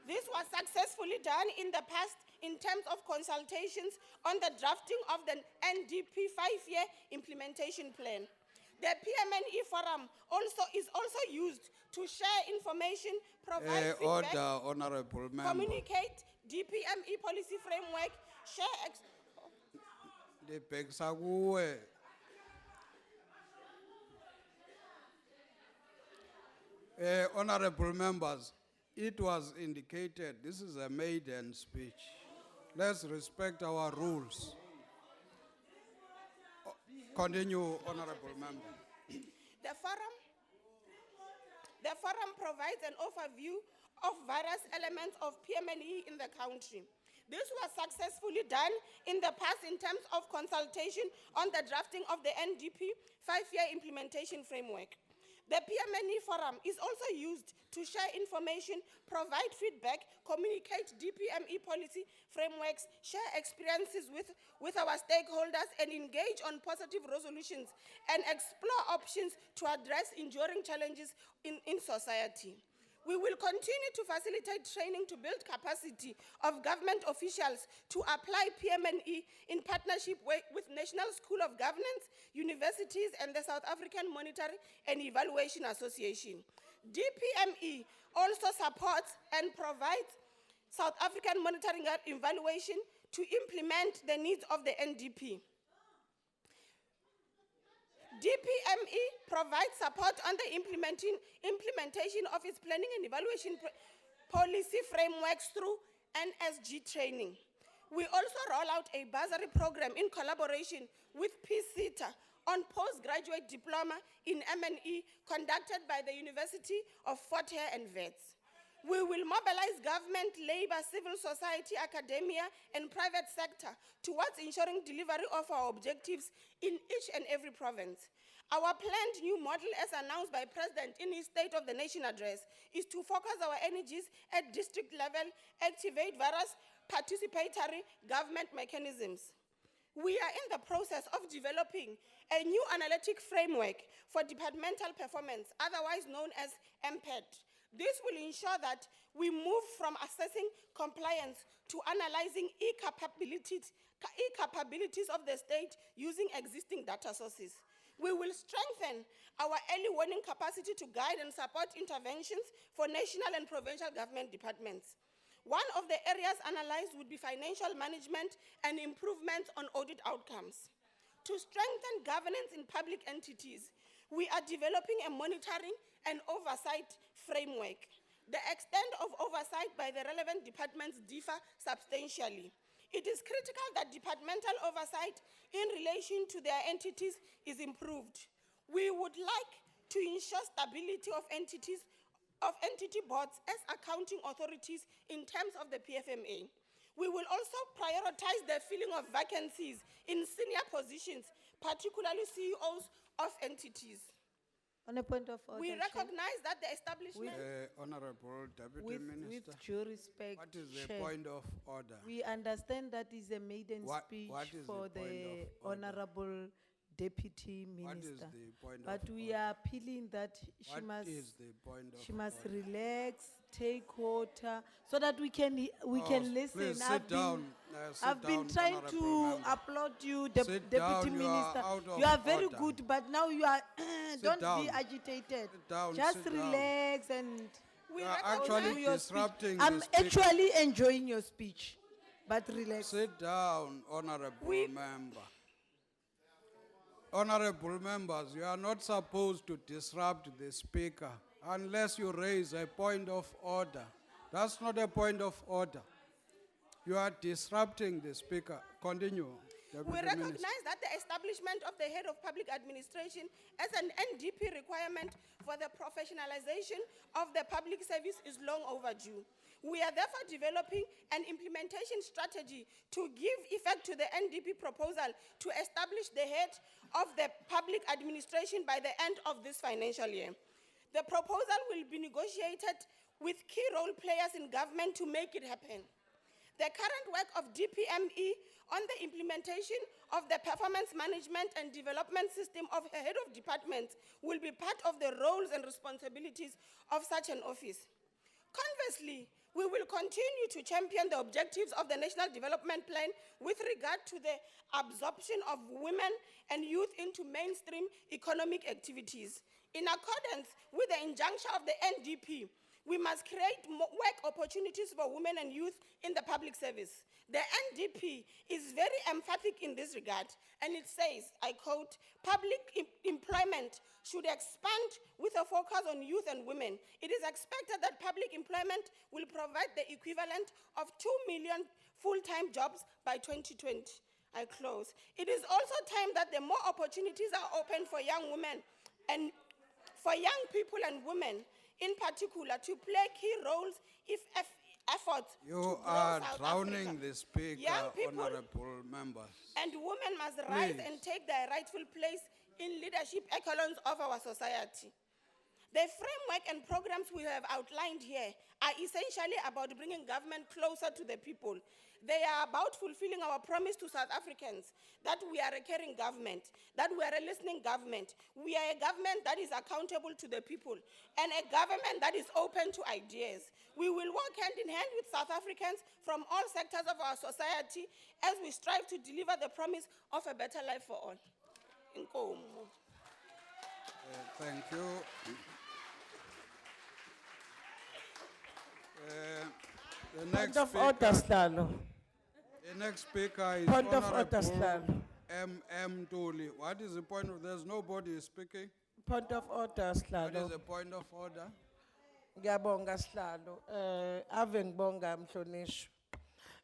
Speaker 10: This was successfully done in the past in terms of consultations on the drafting of the NDP 5-year implementation plan. The PMNE forum is also used to share information, provide feedback,
Speaker 1: Order, honorable member.
Speaker 10: communicate DPME policy framework, share
Speaker 1: Ndibhekisa kuwe. Honorable members, it was indicated this is a maiden speech. Let's respect our rules. Continue, honorable member.
Speaker 10: The forum provides an overview of various elements of PMNE in the country. This was successfully done in the past in terms of consultation on the drafting of the NDP 5-year implementation framework. The PMNE forum is also used to share information, provide feedback, communicate DPME policy frameworks, share experiences with our stakeholders, and engage on positive resolutions and explore options to address enduring challenges in society. We will continue to facilitate training to build capacity of government officials to apply PMNE in partnership with National School of Governance, universities, and the South African Monitoring and Evaluation Association. DPME also supports and provides South African Monitoring and Evaluation to implement the needs of the NDP. DPME provides support on the implementation of its planning and evaluation policy frameworks through NSG training. We also roll out a bursary program in collaboration with PCETA on postgraduate diploma in M&E conducted by the University of Fort Hare and Wits. We will mobilize government, labor, civil society, academia, and private sector towards ensuring delivery of our objectives in each and every province. Our planned new model, as announced by President in his State of the Nation address, is to focus our energies at district level, activate various participatory government mechanisms. We are in the process of developing a new analytic framework for departmental performance, otherwise known as MPED. This will ensure that we move from assessing compliance to analyzing e-capabilities of the state using existing data sources. We will strengthen our early warning capacity to guide and support interventions for national and provincial government departments. One of the areas analyzed would be financial management and improvements on audit outcomes. To strengthen governance in public entities, we are developing a monitoring and oversight framework. The extent of oversight by the relevant departments differ substantially. It is critical that departmental oversight in relation to their entities is improved. We would like to ensure stability of entity boards as accounting authorities in terms of the PFMA. We will also prioritize the filling of vacancies in senior positions, particularly CEOs of entities.
Speaker 12: On a point of order,
Speaker 10: We
Speaker 12: Chair,
Speaker 10: recognize that the establishment
Speaker 1: Honorable Deputy
Speaker 12: with
Speaker 1: Minister,
Speaker 12: due respect,
Speaker 1: what is the
Speaker 12: Chair,
Speaker 1: point of order?
Speaker 12: we understand that is a maiden
Speaker 1: What-
Speaker 12: speech
Speaker 1: what is
Speaker 12: for
Speaker 1: the point
Speaker 12: the
Speaker 1: of order?
Speaker 12: Honorable Deputy
Speaker 1: What is
Speaker 12: Minister.
Speaker 1: the point
Speaker 12: But
Speaker 1: of
Speaker 12: we
Speaker 1: order?
Speaker 12: are appealing that she
Speaker 1: What
Speaker 12: must,
Speaker 1: is the point of
Speaker 12: she must
Speaker 1: order?
Speaker 12: relax, take water, so that we can
Speaker 1: Oh,
Speaker 12: listen.
Speaker 1: please sit
Speaker 12: I've been-
Speaker 1: down, sit
Speaker 12: I've been
Speaker 1: down,
Speaker 12: trying
Speaker 1: Honorable
Speaker 12: to
Speaker 1: Member.
Speaker 12: applaud you,
Speaker 1: Sit
Speaker 12: Deputy
Speaker 1: down, you are
Speaker 12: Minister.
Speaker 1: out of
Speaker 12: You are very
Speaker 1: order.
Speaker 12: good, but now you are, don't
Speaker 1: down.
Speaker 12: be agitated.
Speaker 1: Sit down,
Speaker 12: Just
Speaker 1: sit down.
Speaker 12: relax and
Speaker 10: we
Speaker 1: You are
Speaker 10: recognize
Speaker 1: actually
Speaker 12: do your speech.
Speaker 1: disrupting
Speaker 12: I'm
Speaker 1: the speaker.
Speaker 12: actually enjoying your speech, but relax.
Speaker 1: Sit down, honorable member. Honorable members, you are not supposed to disrupt the speaker unless you raise a point of order. That's not a point of order. You are disrupting the speaker. Continue,
Speaker 10: We
Speaker 1: Deputy Minister.
Speaker 10: recognize that the establishment of the head of public administration as an NDP requirement for the professionalization of the public service is long overdue. We are therefore developing an implementation strategy to give effect to the NDP proposal to establish the head of the public administration by the end of this financial year. The proposal will be negotiated with key role players in government to make it happen. The current work of DPME on the implementation of the performance management and development system of a head of department will be part of the roles and responsibilities of such an office. Conversely, we will continue to champion the objectives of the National Development Plan with regard to the absorption of women and youth into mainstream economic activities. In accordance with the injunction of the NDP, we must create work opportunities for women and youth in the public service. The NDP is very emphatic in this regard, and it says, I quote, public employment should expand with a focus on youth and women. It is expected that public employment will provide the equivalent of 2 million full-time jobs by 2020. I close. It is also time that the more opportunities are open for young women and for young people and women in particular to play key roles if efforts
Speaker 7: You
Speaker 10: to grow
Speaker 7: are
Speaker 10: South
Speaker 7: drowning
Speaker 10: Africa.
Speaker 7: the speaker,
Speaker 10: Young people
Speaker 7: honorable members.
Speaker 10: and women must rise
Speaker 7: Please.
Speaker 10: and take their rightful place in leadership echelons of our society. The framework and programs we have outlined here are essentially about bringing government closer to the people. They are about fulfilling our promise to South Africans that we are a caring government, that we are a listening government. We are a government that is accountable to the people, and a government that is open to ideas. We will work hand in hand with South Africans from all sectors of our society as we strive to deliver the promise of a better life for all. Inkomo.
Speaker 7: Thank you. The
Speaker 12: Point
Speaker 7: next
Speaker 12: of order,
Speaker 7: speaker,
Speaker 12: Slalo.
Speaker 7: the next speaker is
Speaker 12: Point of order,
Speaker 7: Honorable
Speaker 12: Slalo.
Speaker 7: M. Tuli. What is the point of, there's nobody speaking.
Speaker 12: Point of order,
Speaker 7: What is
Speaker 12: Slalo.
Speaker 7: the point of order?
Speaker 12: Ngiyabonga Slalo. Ave ngibonga Mhlonishwa.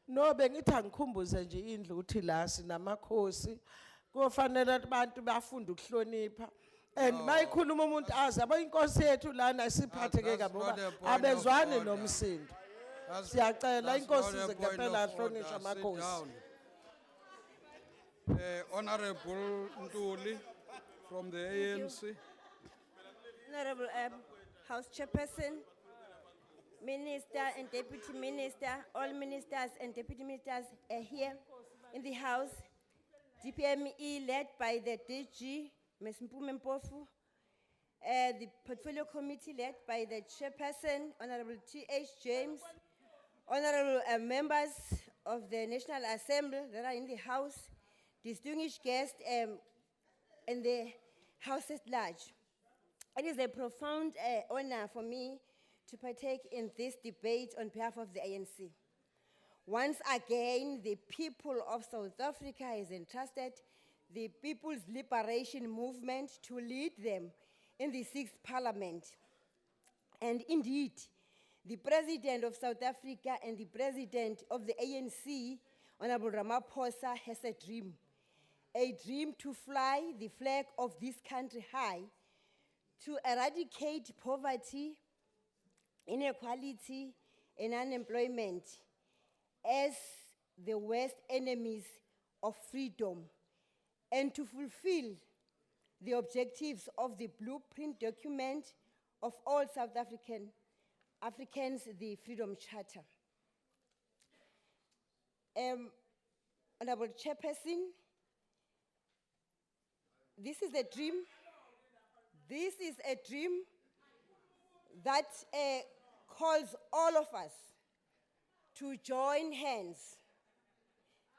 Speaker 12: No bengithi angikhumbuze nje indlu uthi la sinamakhosi. Kufanele abantu bafunde ukuhlonipha. And mayikhuluma umuntu azi abayinkosi yethu lana siphatheke
Speaker 7: That's
Speaker 12: kabi ngoba
Speaker 7: not a point of
Speaker 12: abezwane
Speaker 7: order.
Speaker 12: nomsindo.
Speaker 7: That's-
Speaker 12: Siyacela
Speaker 7: that's
Speaker 12: inkosi
Speaker 7: not a point
Speaker 12: ngempela
Speaker 7: of order.
Speaker 12: ahlonishwe
Speaker 7: Sit
Speaker 12: amakhosi.
Speaker 7: down. Honorable Ntuli from the ANC.
Speaker 13: Honorable House Chairperson, Minister and Deputy Minister, all ministers and deputy ministers are here in the House. DPME led by the DG, Ms. Mpume Mpofu, the Portfolio Committee led by the Chairperson, Honorable T.H. James, honorable members of the National Assembly that are in the House, distinguished guests and the House at large. It is a profound honor for me to partake in this debate on behalf of the ANC. Once again, the people of South Africa has entrusted the People's Liberation Movement to lead them in the 6th Parliament. And indeed, the President of South Africa and the President of the ANC, Honorable Ramaphosa, has a dream to fly the flag of this country high, to eradicate poverty, inequality, and unemployment as the worst enemies of freedom, and to fulfill the objectives of the blueprint document of all South Africans, the Freedom Charter. Honorable Chairperson, this is a dream. This is a dream that calls all of us to join hands.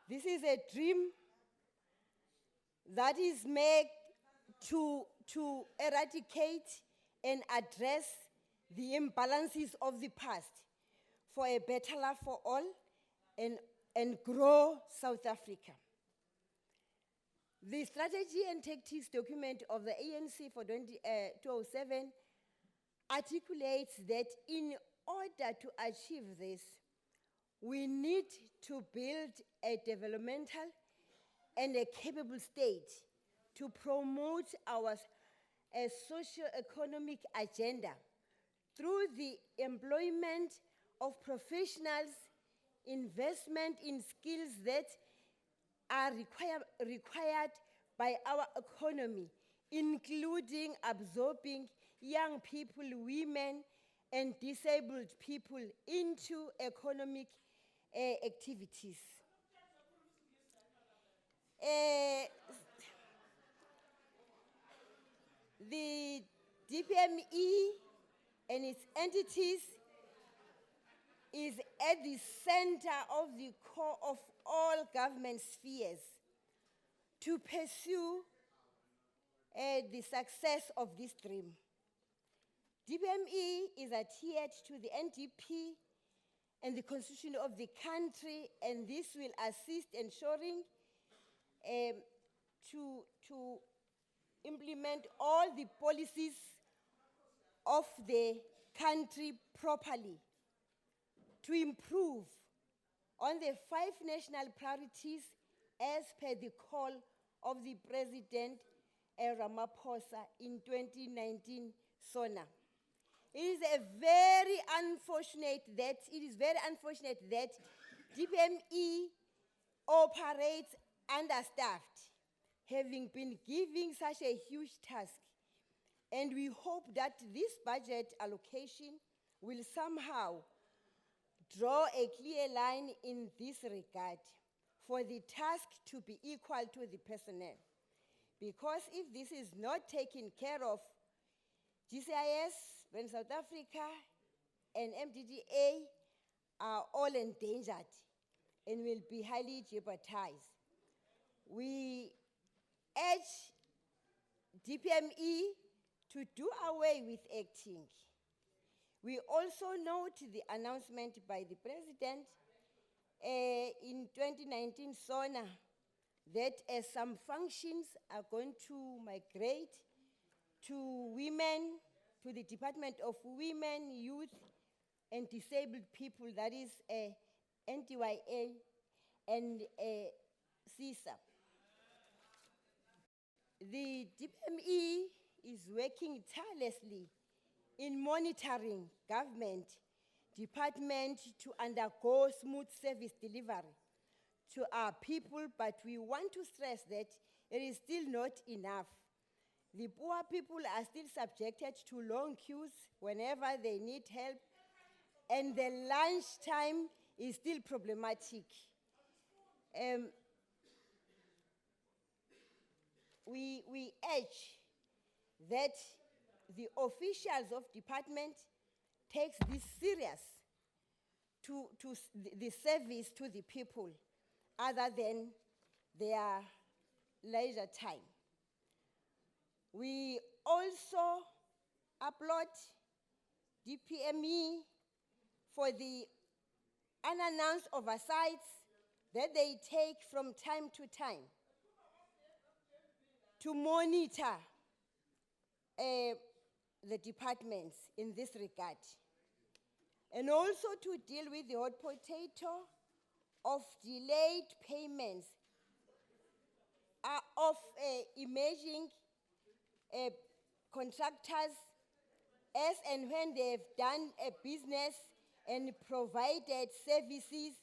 Speaker 13: This is a dream that is made to eradicate and address the imbalances of the past for a better life for all and grow South Africa. The strategy and tactics document of the ANC for 2007 articulates that in order to achieve this, we need to build a developmental and a capable state to promote our socio-economic agenda through the employment of professionals, investment in skills that are required by our economy, including absorbing young people, women, and disabled people into economic activities. The DPME and its entities is at the center of the core of all government spheres to pursue the success of this dream. DPME is adhered to the NDP and the constitution of the country, and this will assist ensuring to implement all the policies of the country properly, to improve on the 5 national priorities as per the call of the President Ramaphosa in 2019 SONA. It is very unfortunate that DPME operates understaffed, having been given such a huge task. And we hope that this budget allocation will somehow draw a clear line in this regard for the task to be equal to the personnel. Because if this is not taken care of, GCIS, when South Africa and MDDA are all endangered and will be highly jeopardized. We urge DPME to do away with acting. We also note the announcement by the President in 2019 SONA that some functions are going to migrate to women, to the Department of Women, Youth, and Disabled People, that is NTYA and CISA. The DPME is working tirelessly in monitoring government department to undergo smooth service delivery to our people, but we want to stress that it is still not enough. The poor people are still subjected to long queues whenever they need help, and the lunch time is still problematic. We urge that the officials of department takes this serious to the service to the people other than their leisure time. We also applaud DPME for the unannounced oversights that they take from time to time to monitor the departments in this regard, and also to deal with the hot potato of delayed payments of emerging contractors as and when they have done a business and provided services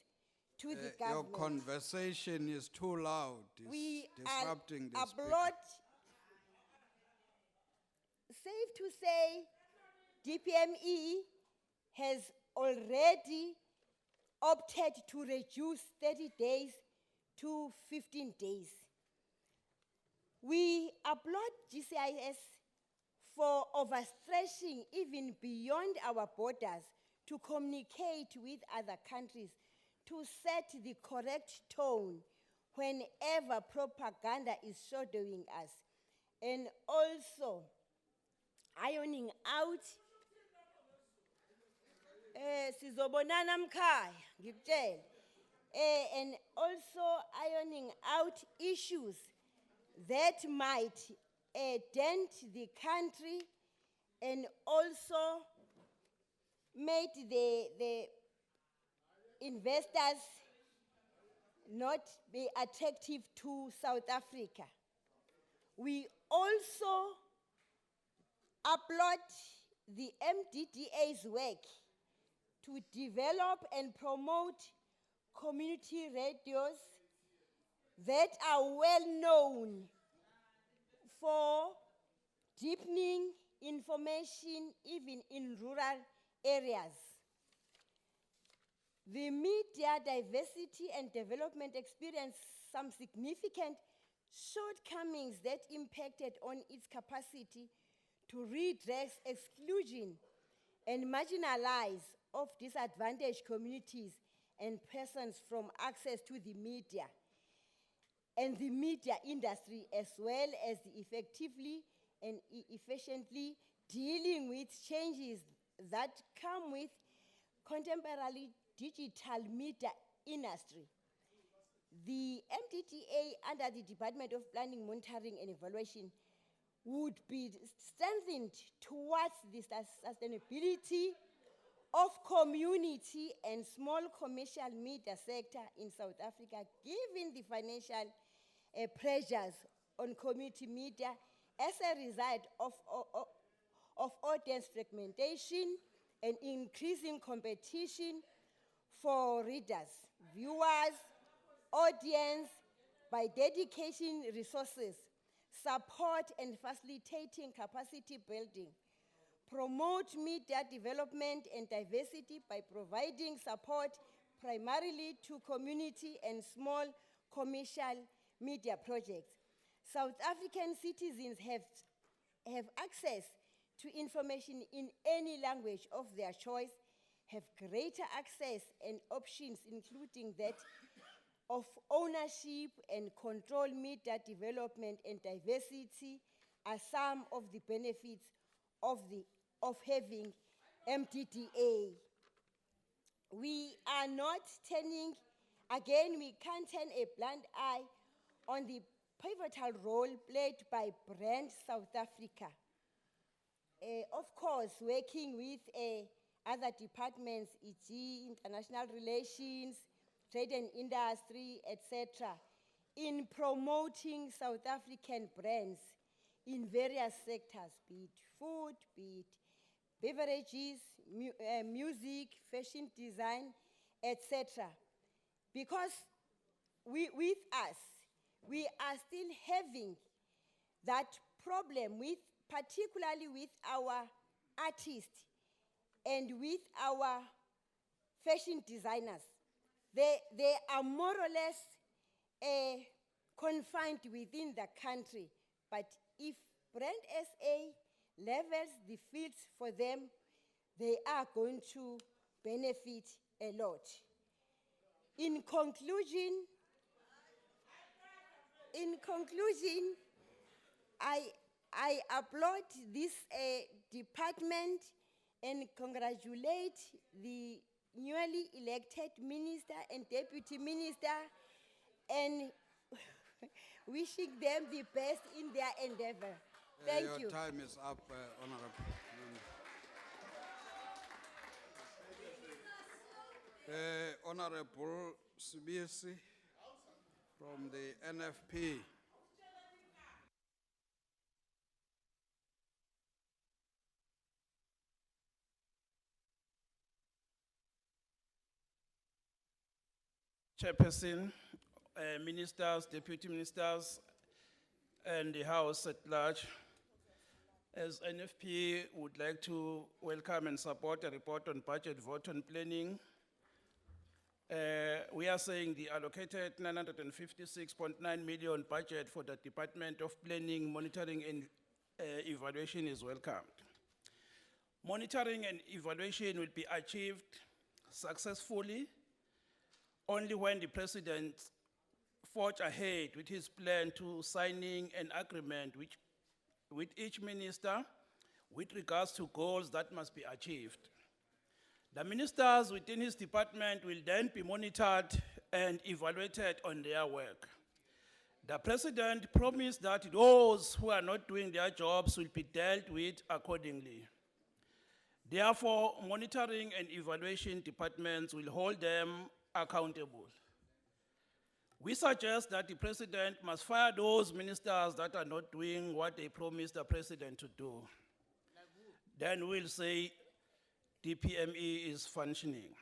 Speaker 13: to the government.
Speaker 7: Your conversation is too loud. It's disrupting the speaker.
Speaker 13: Safe to say, DPME has already opted to reduce 30 days to 15 days. We applaud GCIS for overstretching even beyond our borders to communicate with other countries, to set the correct tone whenever propaganda is shadowing us, and also ironing out sizobonana mkhaya ngikutshela, and also ironing out issues that might dent the country and also made the investors not be attractive to South Africa. We also applaud the MDDA's work to develop and promote community radios that are well known for deepening information even in rural areas. The media diversity and development experienced some significant shortcomings that impacted on its capacity to redress exclusion and marginalize of disadvantaged communities and persons from access to the media and the media industry, as well as effectively and efficiently dealing with changes that come with contemporary digital media industry. The MDDA under the Department of Planning, Monitoring and Evaluation would be strengthened towards the sustainability of community and small commercial media sector in South Africa, given the financial pressures on community media as a result of audience fragmentation and increasing competition for readers, viewers, audience, by dedicating resources, support and facilitating capacity building, promote media development and diversity by providing support primarily to community and small commercial media projects. South African citizens have access to information in any language of their choice, have greater access and options, including that of ownership and control. Media development and diversity are some of the benefits of having MDDA. We are not turning, again, we can't turn a blind eye on the pivotal role played by Brand South Africa. Of course, working with other departments, e.g. international relations, trade and industry, etc., in promoting South African brands in various sectors, be it food, be it beverages, music, fashion design, etc. Because with us, we are still having that problem with, particularly with our artists and with our fashion designers. They are more or less confined within the country, but if Brand SA levels the fields for them, they are going to benefit a lot. In conclusion, I applaud this department and congratulate the newly elected minister and deputy minister, and wishing them the best in their endeavor. Thank you.
Speaker 7: Your time is up, Honorable. Honorable Subisi from the NFP.
Speaker 14: Chairperson, ministers, deputy ministers, and the House at large. As NFP, would like to welcome and support a report on budget vote on planning. We are saying the allocated 956.9 million budget for the Department of Planning, Monitoring and Evaluation is welcomed. Monitoring and evaluation will be achieved successfully only when the President forge ahead with his plan to signing an agreement with each minister with regards to goals that must be achieved. The ministers within his department will then be monitored and evaluated on their work. The President promised that those who are not doing their jobs will be dealt with accordingly. Therefore, monitoring and evaluation departments will hold them accountable. We suggest that the President must fire those ministers that are not doing what they promised the President to do. Then we'll say DPME is functioning.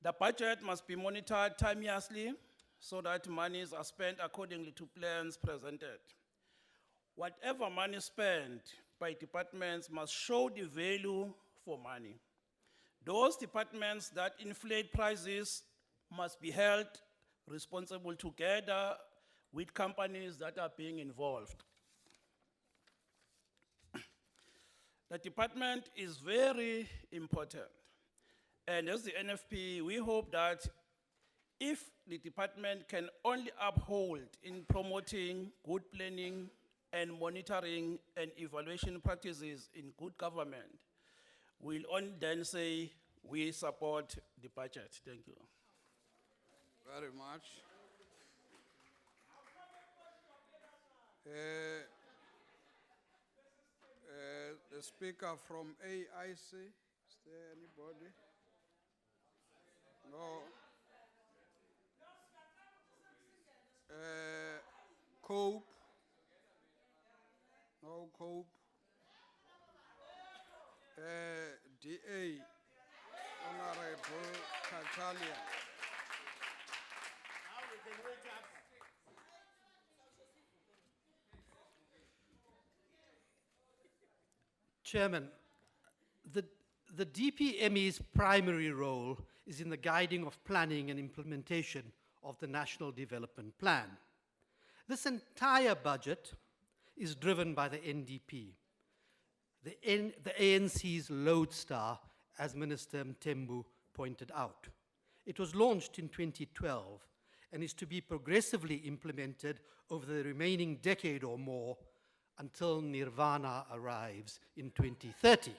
Speaker 14: The budget must be monitored timeously so that monies are spent accordingly to plans presented. Whatever money spent by departments must show the value for money. Those departments that inflate prices must be held responsible together with companies that are being involved. The department is very important. And as the NFP, we hope that if the department can only uphold in promoting good planning and monitoring and evaluation practices in good government, we'll only then say we support the budget. Thank you.
Speaker 7: Very much. The speaker from AIC, is there anybody? No. Cope? No Cope. DA, Honorable Katalia.
Speaker 15: Chairman, the DPME's primary role is in the guiding of planning and implementation of the National Development Plan. This entire budget is driven by the NDP, the ANC's lodestar, as Minister Mthembu pointed out. It was launched in 2012 and is to be progressively implemented over the remaining decade or more until nirvana arrives in 2030.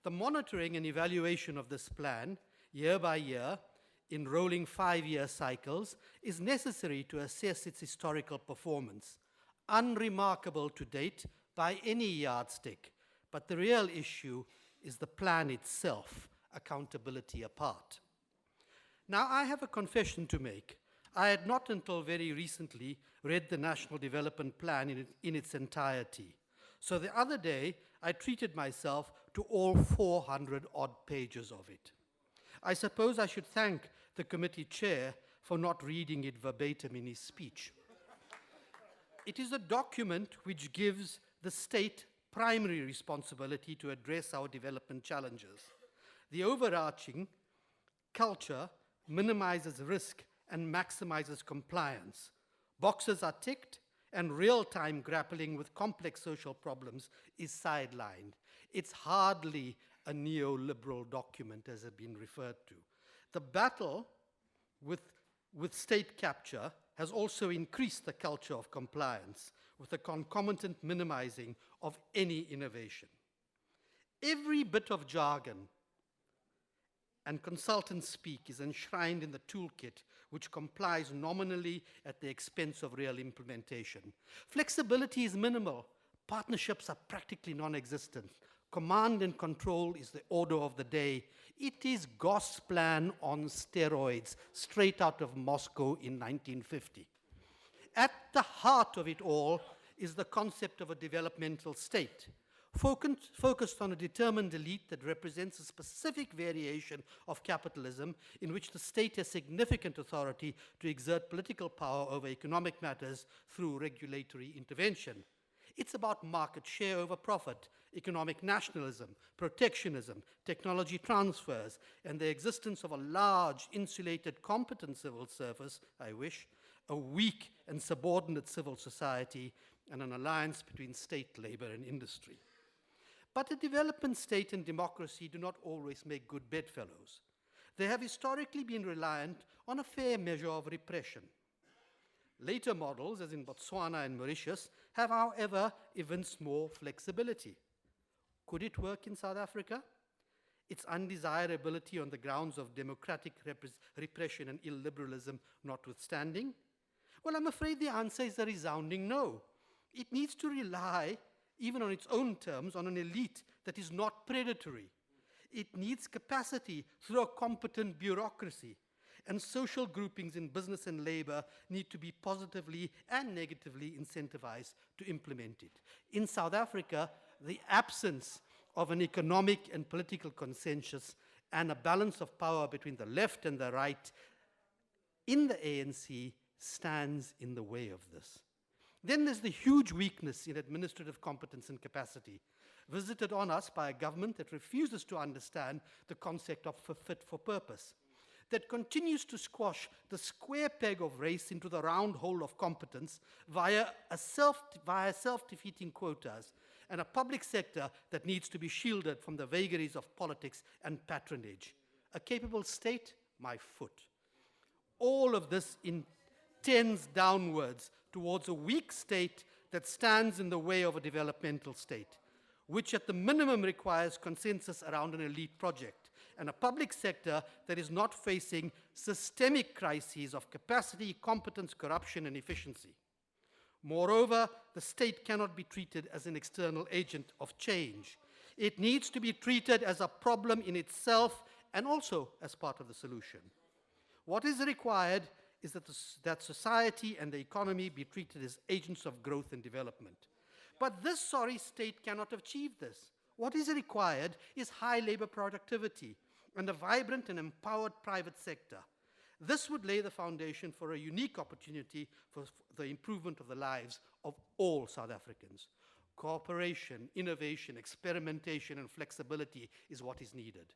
Speaker 15: The monitoring and evaluation of this plan, year by year, in rolling 5-year cycles, is necessary to assess its historical performance, unremarkable to date by any yardstick, but the real issue is the plan itself, accountability apart. Now, I have a confession to make. I had not until very recently read the National Development Plan in its entirety. So the other day, I treated myself to all 400-odd pages of it. I suppose I should thank the committee chair for not reading it verbatim in his speech. It is a document which gives the state primary responsibility to address our development challenges. The overarching culture minimizes risk and maximizes compliance. Boxes are ticked, and real-time grappling with complex social problems is sidelined. It's hardly a neoliberal document, as has been referred to. The battle with state capture has also increased the culture of compliance, with a concomitant minimizing of any innovation. Every bit of jargon and consultant speak is enshrined in the toolkit, which complies nominally at the expense of real implementation. Flexibility is minimal. Partnerships are practically non-existent. Command and control is the order of the day. It is Gosplan on steroids, straight out of Moscow in 1950. At the heart of it all is the concept of a developmental state, focused on a determined elite that represents a specific variation of capitalism in which the state has significant authority to exert political power over economic matters through regulatory intervention. It's about market share over profit, economic nationalism, protectionism, technology transfers, and the existence of a large, insulated, competent civil service, a weak and subordinate civil society, and an alliance between state, labor, and industry. But a development state and democracy do not always make good bedfellows. They have historically been reliant on a fair measure of repression. Later models, as in Botswana and Mauritius, have, however, evinced more flexibility. Could it work in South Africa? Its undesirability on the grounds of democratic repression and illiberalism notwithstanding? Well, I'm afraid the answer is a resounding no. It needs to rely, even on its own terms, on an elite that is not predatory. It needs capacity through a competent bureaucracy. And social groupings in business and labor need to be positively and negatively incentivized to implement it. In South Africa, the absence of an economic and political consensus and a balance of power between the left and the right in the ANC stands in the way of this. Then there's the huge weakness in administrative competence and capacity, visited on us by a government that refuses to understand the concept of fit for purpose, that continues to squash the square peg of race into the round hole of competence via self-defeating quotas, and a public sector that needs to be shielded from the vagaries of politics and patronage. A capable state, my foot. All of this tends downwards towards a weak state that stands in the way of a developmental state, which at the minimum requires consensus around an elite project, and a public sector that is not facing systemic crises of capacity, competence, corruption, and efficiency. Moreover, the state cannot be treated as an external agent of change. It needs to be treated as a problem in itself and also as part of the solution. What is required is that society and the economy be treated as agents of growth and development. But this sorry state cannot achieve this. What is required is high labor productivity and a vibrant and empowered private sector. This would lay the foundation for a unique opportunity for the improvement of the lives of all South Africans. Cooperation, innovation, experimentation, and flexibility is what is needed.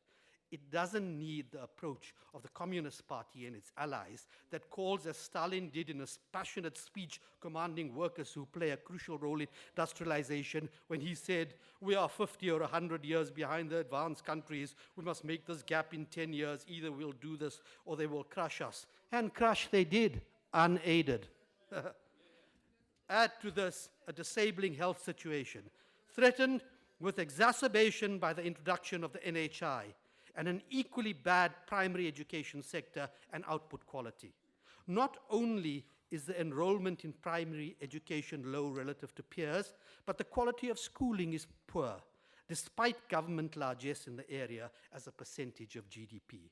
Speaker 15: It doesn't need the approach of the Communist Party and its allies that calls, as Stalin did in a passionate speech commanding workers who play a crucial role in industrialization, when he said, we are 50 or 100 years behind the advanced countries, we must make this gap in 10 years, either we'll do this or they will crush us. And crush they did, unaided. Add to this a disabling health situation, threatened with exacerbation by the introduction of the NHI, and an equally bad primary education sector and output quality. Not only is the enrollment in primary education low relative to peers, but the quality of schooling is poor, despite government largesse in the area as a percentage of GDP.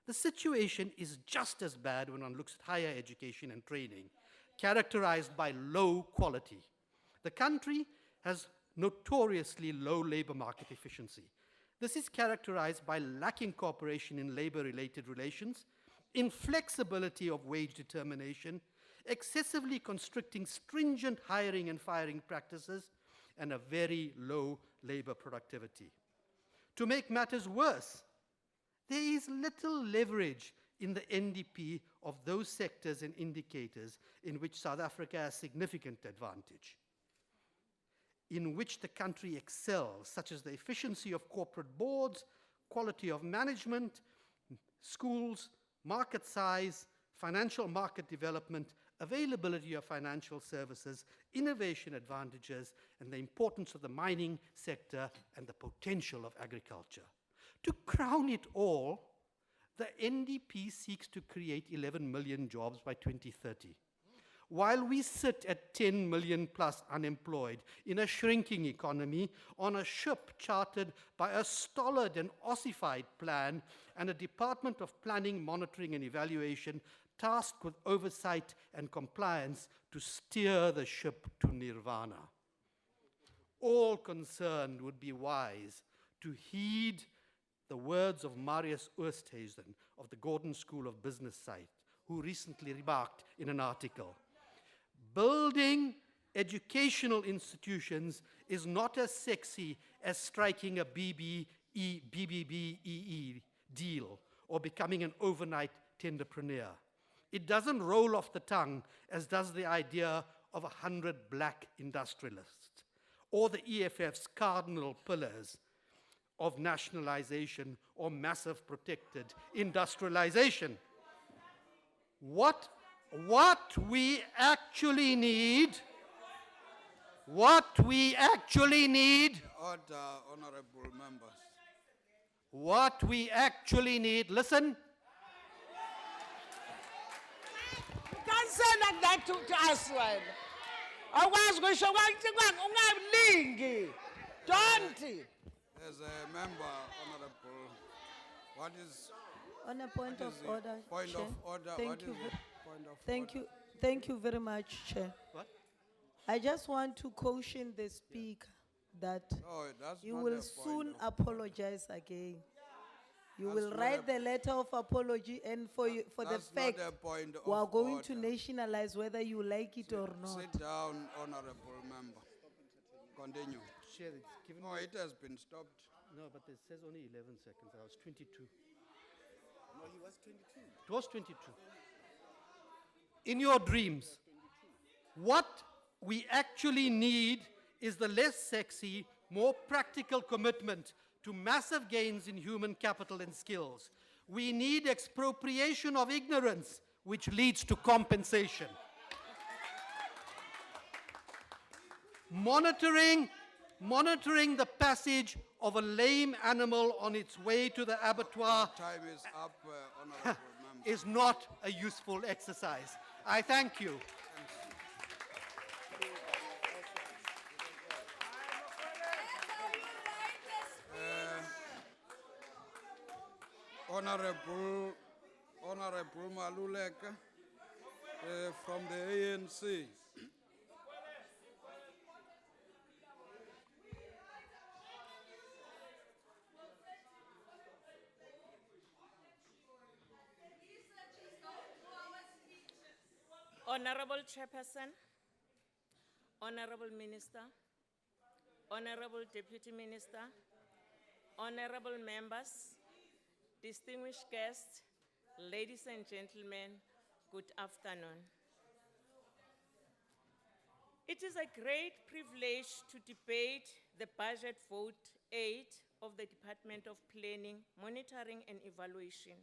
Speaker 15: The situation is just as bad when one looks at higher education and training, characterized by low quality. The country has notoriously low labor market efficiency. This is characterized by lacking cooperation in labor-related relations, inflexibility of wage determination, excessively constricting stringent hiring and firing practices, and a very low labor productivity. To make matters worse, there is little leverage in the NDP of those sectors and indicators in which South Africa has significant advantage, in which the country excels, such as the efficiency of corporate boards, quality of management, schools, market size, financial market development, availability of financial services, innovation advantages, and the importance of the mining sector and the potential of agriculture. To crown it all, the NDP seeks to create 11 million jobs by 2030. While we sit at 10 million plus unemployed in a shrinking economy on a ship chartered by a stolid and ossified plan and a Department of Planning, Monitoring and Evaluation tasked with oversight and compliance to steer the ship to nirvana. All concerned would be wise to heed the words of Marius Oosthuizen of the Gordon School of Business site, who recently remarked in an article, building educational institutions is not as sexy as striking a BBBEE deal or becoming an overnight tenderpreneur. It doesn't roll off the tongue as does the idea of 100 black industrialists or the EFF's cardinal pillars of nationalization or massive protected industrialization. What we actually need,
Speaker 7: Order, honorable members.
Speaker 15: What we actually need, listen.
Speaker 12: You can't say like that to us, right? I was going to show you, don't.
Speaker 7: As a member, honorable, what is...
Speaker 11: On a point of order,
Speaker 7: Point
Speaker 11: Chair.
Speaker 7: of order,
Speaker 11: Thank
Speaker 7: what
Speaker 11: you.
Speaker 7: is it? Point of
Speaker 11: Thank
Speaker 7: order.
Speaker 11: you. Thank you very much, Chair.
Speaker 15: What?
Speaker 11: I just want to caution the speaker that
Speaker 7: No, that's
Speaker 11: you
Speaker 7: not
Speaker 11: will
Speaker 7: a point
Speaker 11: soon
Speaker 7: of
Speaker 11: apologize again. You
Speaker 7: That's
Speaker 11: will
Speaker 7: not
Speaker 11: write
Speaker 7: a-
Speaker 11: the letter of apology and for you, for the
Speaker 7: That's not
Speaker 11: fact
Speaker 7: a point
Speaker 11: we are
Speaker 7: of
Speaker 11: going to
Speaker 7: order.
Speaker 11: nationalize whether you like it or not.
Speaker 7: Sit down, honorable member. Continue.
Speaker 15: Chair, it's given
Speaker 7: Oh,
Speaker 15: me-
Speaker 7: it has been stopped.
Speaker 15: No, but it says only 11 seconds. I was 22.
Speaker 5: No, he was 22.
Speaker 15: It was 22. In your dreams, what we actually need is the less sexy, more practical commitment to massive gains in human capital and skills. We need expropriation of ignorance, which leads to compensation. Monitoring the passage of a lame animal on its way to the abattoir
Speaker 7: Time is up, honorable member.
Speaker 15: is not a useful exercise. I thank you.
Speaker 7: Honorable Maluleka from the ANC.
Speaker 8: Honorable Chairperson, Honorable Minister, Honorable Deputy Minister, Honorable members, distinguished guests, ladies and gentlemen, good afternoon. It is a great privilege to debate the budget vote 8 of the Department of Planning, Monitoring and Evaluation.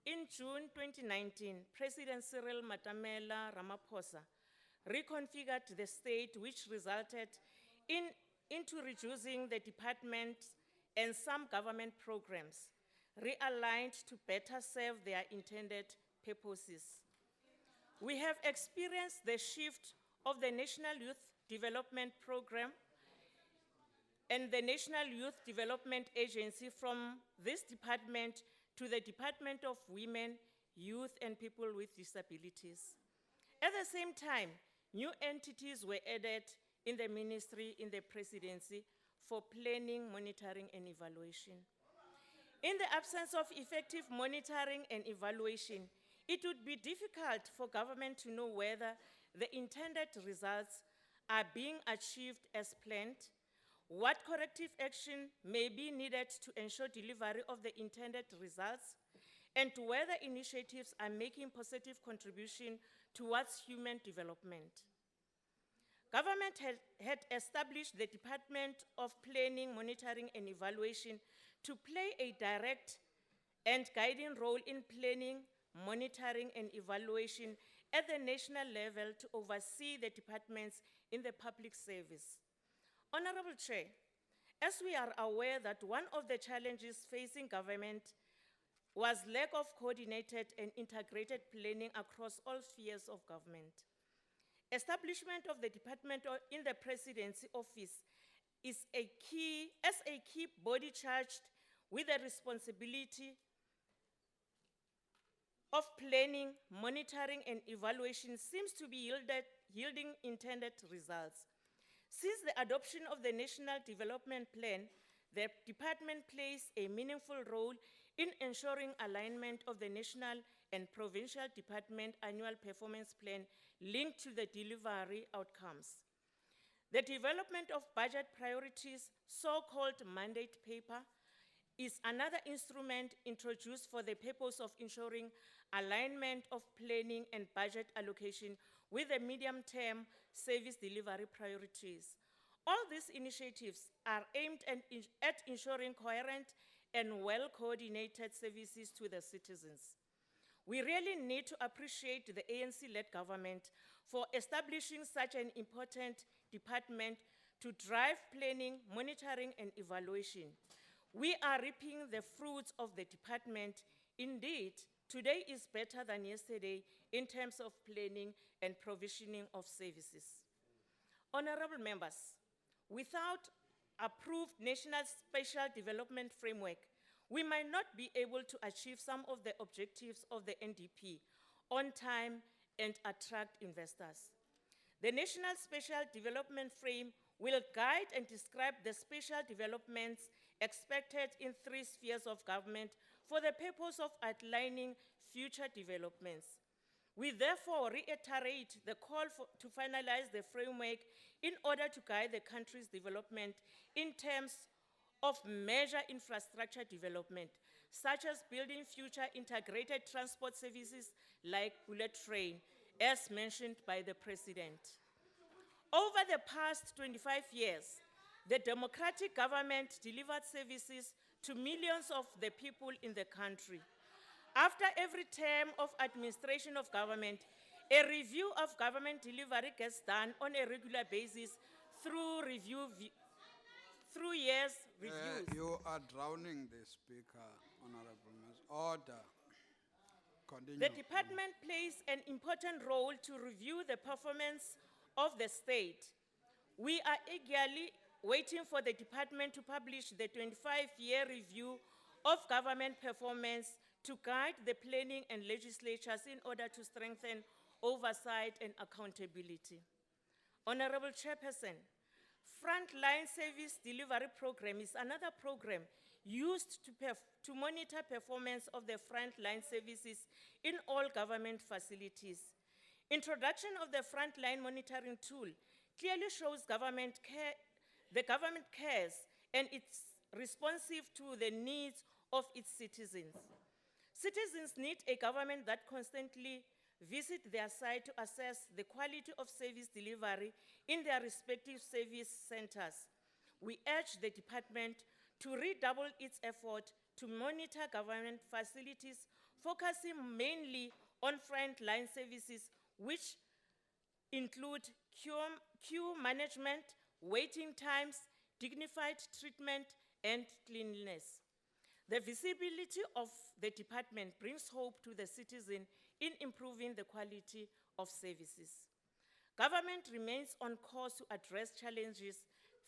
Speaker 8: In June 2019, President Cyril Matamela Ramaphosa reconfigured the state, which resulted into reducing the department and some government programs, realigned to better serve their intended purposes. We have experienced the shift of the National Youth Development Program and the National Youth Development Agency from this department to the Department of Women, Youth and People with Disabilities. At the same time, new entities were added in the ministry, in the presidency, for planning, monitoring, and evaluation. In the absence of effective monitoring and evaluation, it would be difficult for government to know whether the intended results are being achieved as planned, what corrective action may be needed to ensure delivery of the intended results, and whether initiatives are making positive contribution towards human development. Government had established the Department of Planning, Monitoring and Evaluation to play a direct and guiding role in planning, monitoring and evaluation at the national level to oversee the departments in the public service. Honorable Chair, as we are aware that one of the challenges facing government was lack of coordinated and integrated planning across all spheres of government. Establishment of the department in the presidency office is a key body charged with the responsibility of planning, monitoring, and evaluation seems to be yielding intended results. Since the adoption of the National Development Plan, the department plays a meaningful role in ensuring alignment of the national and provincial department annual performance plan linked to the delivery outcomes. The development of budget priorities, so-called mandate paper, is another instrument introduced for the purpose of ensuring alignment of planning and budget allocation with the medium-term service delivery priorities. All these initiatives are aimed at ensuring coherent and well-coordinated services to the citizens. We really need to appreciate the ANC-led government for establishing such an important department to drive planning, monitoring, and evaluation. We are reaping the fruits of the department. Indeed, today is better than yesterday in terms of planning and provisioning of services. Honorable members, without approved National Special Development Framework, we might not be able to achieve some of the objectives of the NDP on time and attract investors. The National Special Development Frame will guide and describe the special developments expected in 3 spheres of government for the purpose of outlining future developments. We therefore reiterate the call to finalize the framework in order to guide the country's development in terms of major infrastructure development, such as building future integrated transport services like bullet train, as mentioned by the President. Over the past 25 years, the democratic government delivered services to millions of the people in the country. After every term of administration of government, a review of government delivery gets done on a regular basis through years reviews.
Speaker 7: You are drowning the speaker, Honorable Ms. Order. Continue.
Speaker 8: The department plays an important role to review the performance of the state. We are eagerly waiting for the department to publish the 25-year review of government performance to guide the planning and legislatures in order to strengthen oversight and accountability. Honorable Chairperson, Frontline Service Delivery Program is another program used to monitor performance of the frontline services in all government facilities. Introduction of the Frontline monitoring tool clearly shows the government cares and it's responsive to the needs of its citizens. Citizens need a government that constantly visit their site to assess the quality of service delivery in their respective service centers. We urge the department to redouble its effort to monitor government facilities, focusing mainly on frontline services, which include queue management, waiting times, dignified treatment, and cleanliness. The visibility of the department brings hope to the citizen in improving the quality of services. Government remains on course to address challenges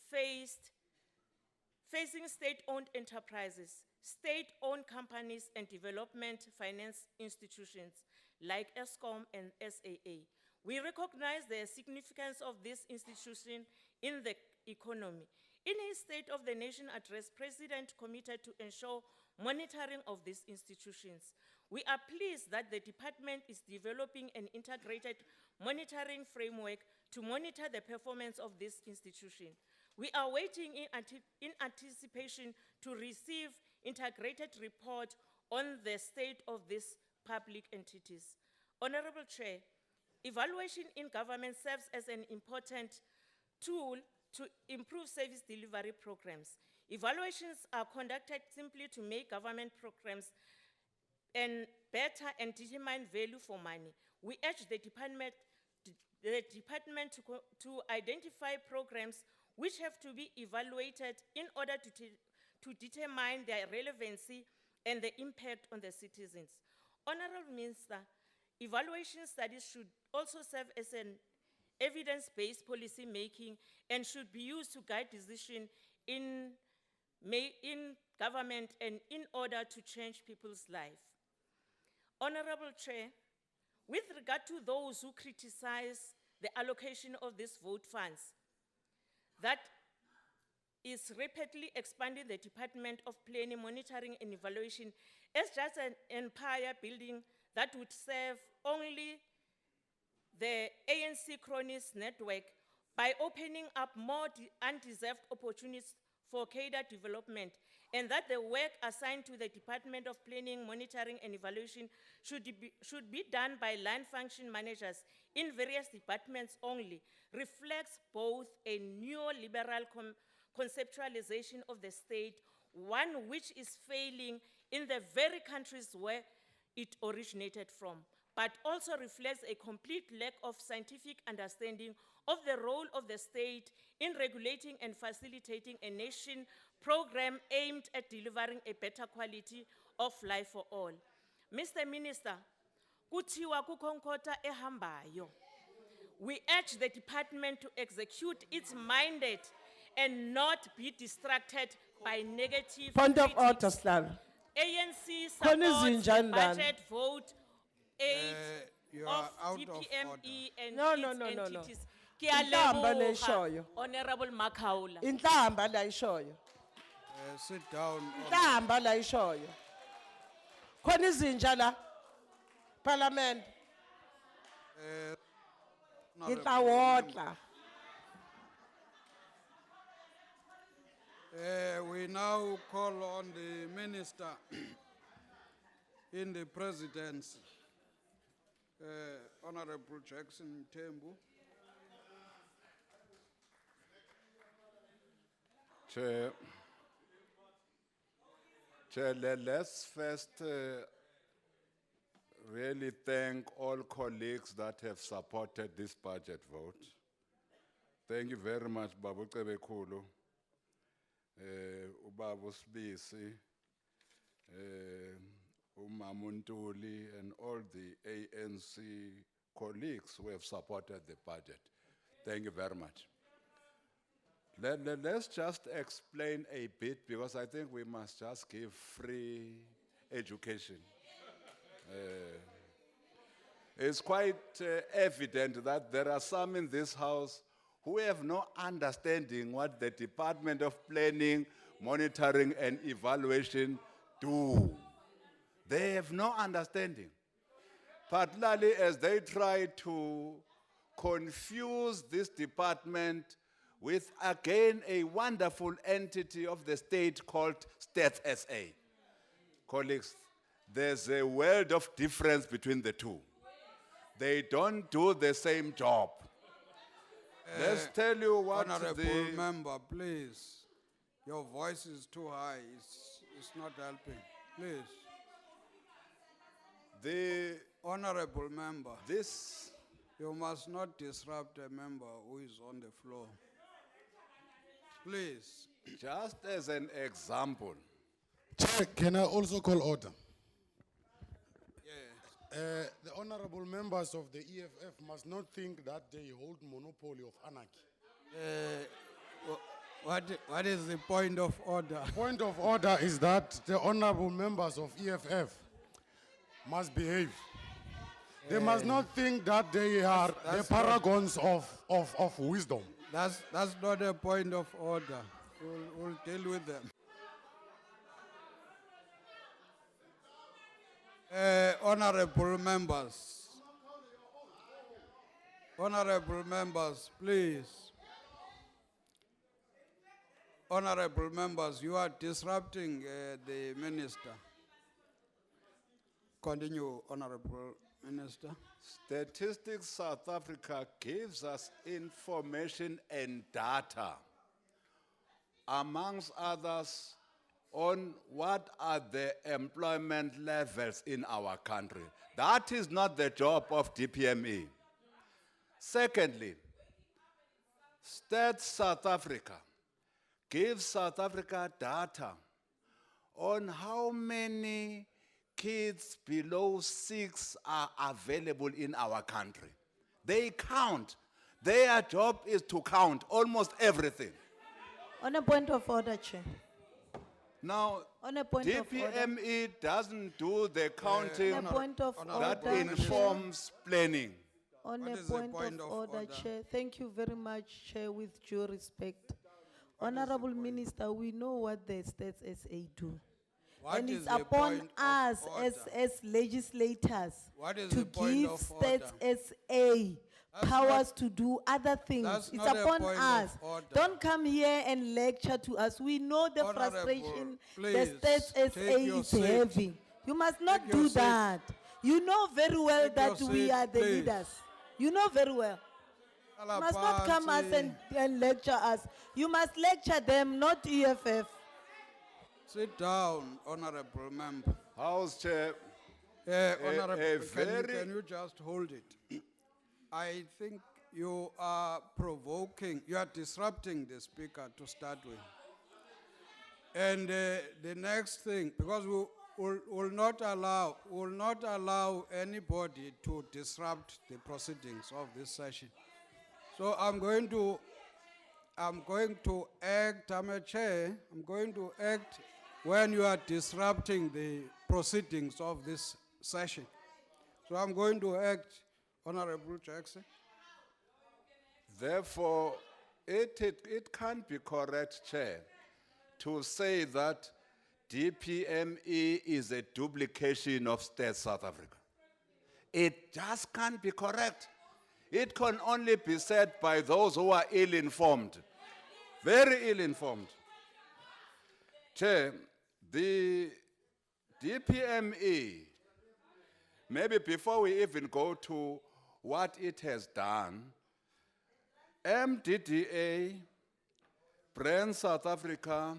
Speaker 8: facing state-owned enterprises, state-owned companies, and development finance institutions like ESCOM and SAA. We recognize the significance of this institution in the economy. In his State of the Nation address, President committed to ensure monitoring of these institutions. We are pleased that the department is developing an integrated monitoring framework to monitor the performance of this institution. We are waiting in anticipation to receive integrated report on the state of these public entities. Honorable Chair, evaluation in government serves as an important tool to improve service delivery programs. Evaluations are conducted simply to make government programs better and determine value for money. We urge the department to identify programs which have to be evaluated in order to determine their relevancy and the impact on the citizens. Honorable Minister, evaluation studies should also serve as an evidence-based policy making and should be used to guide decision in government and in order to change people's life. Honorable Chair, with regard to those who criticize the allocation of these vote funds, that is rapidly expanding the Department of Planning, Monitoring and Evaluation as just an empire building that would serve only the ANC cronies network by opening up more undeserved opportunities for cadre development, and that the work assigned to the Department of Planning, Monitoring and Evaluation should be done by line function managers in various departments only, reflects both a neoliberal conceptualization of the state, one which is failing in the very countries where it originated from, but also reflects a complete lack of scientific understanding of the role of the state in regulating and facilitating a nation program aimed at delivering a better quality of life for all. Mr. Minister, kuthiwa kukonkotha ehambayo. We urge the department to execute its mandate and not be distracted by negative
Speaker 12: Point of
Speaker 8: critics.
Speaker 12: order, Slava.
Speaker 8: ANC
Speaker 12: Khona
Speaker 8: supports the
Speaker 12: izinja
Speaker 8: budget vote 8
Speaker 7: You
Speaker 8: of
Speaker 7: are out of
Speaker 8: DPME
Speaker 7: order.
Speaker 8: and
Speaker 12: No,
Speaker 8: its
Speaker 12: no, no, no, no.
Speaker 8: entities.
Speaker 12: Inhlamba
Speaker 8: Kiyalebuka,
Speaker 12: leshoyo.
Speaker 8: Honorable Makaula.
Speaker 12: Inhlamba la ishoyo.
Speaker 7: Sit down.
Speaker 12: Hlamba la ishoyo. Khona izinja la. Parliament. Ngitawodla.
Speaker 7: We now call on the minister in the presidency, Honorable Jackson Tembu.
Speaker 1: Chair, let's first really thank all colleagues that have supported this budget vote. Thank you very much, Babu Kulu, Ubabu Sbisi, Umamuntuli, and all the ANC colleagues who have supported the budget. Thank you very much. Let's just explain a bit, because I think we must just give free education. It's quite evident that there are some in this house who have no understanding what the Department of Planning, Monitoring and Evaluation do. They have no understanding, particularly as they try to confuse this department with, again, a wonderful entity of the state called Stats SA. Colleagues, there's a world of difference between the two. They don't do the same job. Let's tell you what
Speaker 7: Honorable member, please. Your voice is too high. It's not helping. Please.
Speaker 1: The
Speaker 7: honorable member.
Speaker 1: This.
Speaker 7: You must not disrupt a member who is on the floor. Please.
Speaker 1: Just as an example.
Speaker 16: Chair, can I also call order? Yes. The honorable members of the EFF must not think that they hold monopoly of anarchy.
Speaker 7: What is the point of order?
Speaker 16: Point of order is that the honorable members of EFF must behave. They must not think that they are the paragons of wisdom.
Speaker 7: That's not a point of order. We'll deal with them. Honorable members, please. Honorable members, you are disrupting the minister. Continue, Honorable Minister.
Speaker 1: Statistics South Africa gives us information and data, amongst others, on what are the employment levels in our country. That is not the job of DPME. Secondly, Stats South Africa gives South Africa data on how many kids below 6 are available in our country. They count. Their job is to count almost everything.
Speaker 12: On a point of order, Chair.
Speaker 1: Now,
Speaker 12: On a point of order.
Speaker 1: DPME doesn't do the counting
Speaker 12: On a point of
Speaker 1: that
Speaker 12: order,
Speaker 1: informs planning.
Speaker 12: On
Speaker 7: What
Speaker 12: a
Speaker 7: is the
Speaker 12: point
Speaker 7: point
Speaker 12: of
Speaker 7: of
Speaker 12: order,
Speaker 7: order?
Speaker 12: Chair. Thank you very much, Chair, with due respect. Honorable Minister, we know what the Stats SA do.
Speaker 7: What
Speaker 12: And
Speaker 7: is
Speaker 12: it's
Speaker 7: the
Speaker 12: upon
Speaker 7: point of
Speaker 12: us
Speaker 7: order?
Speaker 12: as legislators
Speaker 7: What is
Speaker 12: to
Speaker 7: the point
Speaker 12: give
Speaker 7: of
Speaker 12: Stats
Speaker 7: order?
Speaker 12: SA
Speaker 7: That's
Speaker 12: powers
Speaker 7: not-
Speaker 12: to do other things.
Speaker 7: that's
Speaker 12: It's
Speaker 7: not a
Speaker 12: upon
Speaker 7: point of
Speaker 12: us.
Speaker 7: order.
Speaker 12: Don't come here and lecture to us. We know the
Speaker 7: Honorable,
Speaker 12: frustration the
Speaker 7: please,
Speaker 12: Stats
Speaker 7: take
Speaker 12: SA
Speaker 7: your
Speaker 12: is
Speaker 7: seat.
Speaker 12: having. You must not
Speaker 7: Take your
Speaker 12: do
Speaker 7: seat.
Speaker 12: that. You know very well
Speaker 7: Take
Speaker 12: that
Speaker 7: your
Speaker 12: we
Speaker 7: seat,
Speaker 12: are the
Speaker 7: please.
Speaker 12: leaders. You know very well. You must not come us and lecture us. You must lecture them, not EFF.
Speaker 7: Sit down, honorable member.
Speaker 1: House Chair.
Speaker 7: Honorable,
Speaker 1: very-
Speaker 7: can you just hold it? I think you are provoking, you are disrupting the speaker to start with. And the next thing, because we will not allow anybody to disrupt the proceedings of this session. So I'm going to act, I'm a chair, I'm going to act when you are disrupting the proceedings of this session. So I'm going to act, Honorable Jackson.
Speaker 1: Therefore, it can't be correct, Chair, to say that DPME is a duplication of State South Africa. It just can't be correct. It can only be said by those who are ill-informed, very ill-informed. Chair, the DPME, maybe before we even go to what it has done, MDDA, Brand South Africa,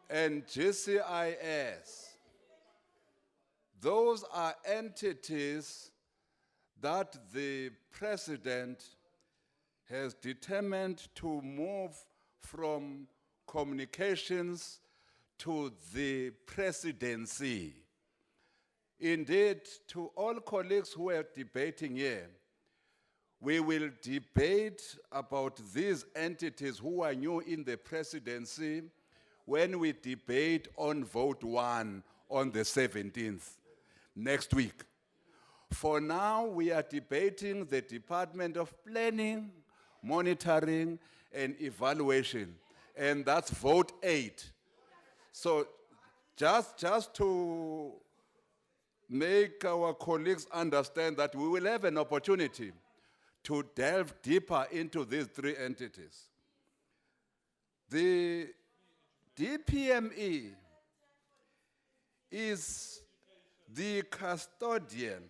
Speaker 1: and GCIS, those are entities that the president has determined to move from communications to the presidency. Indeed, to all colleagues who are debating here, we will debate about these entities who are new in the presidency when we debate on vote 1 on the 17th, next week. For now, we are debating the Department of Planning, Monitoring, and Evaluation, and that's vote 8. So just to make our colleagues understand that we will have an opportunity to delve deeper into these 3 entities. The DPME is the custodian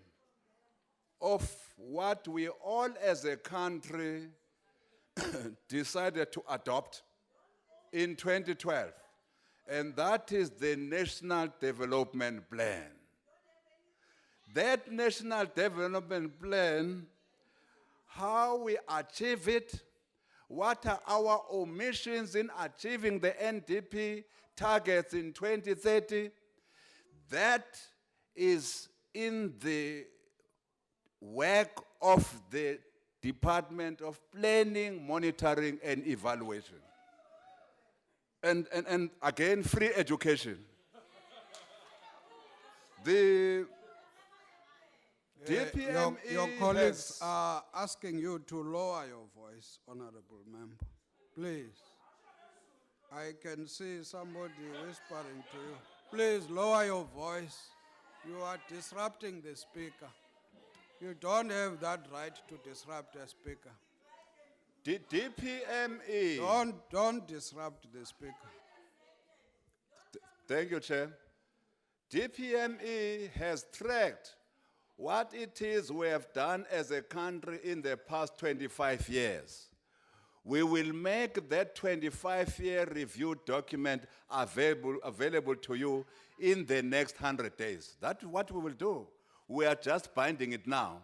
Speaker 1: of what we all as a country decided to adopt in 2012, and that is the National Development Plan. That National Development Plan, how we achieve it, what are our omissions in achieving the NDP targets in 2030, that is in the work of the Department of Planning, Monitoring, and Evaluation. And again, free education. The DPME
Speaker 7: your colleagues are asking you to lower your voice, honorable member. Please. I can see somebody whispering to you. Please lower your voice. You are disrupting the speaker. You don't have that right to disrupt a speaker.
Speaker 1: DPME.
Speaker 7: Don't disrupt the speaker.
Speaker 1: Thank you, Chair. DPME has tracked what it is we have done as a country in the past 25 years. We will make that 25-year review document available to you in the next 100 days. That's what we will do. We are just binding it now.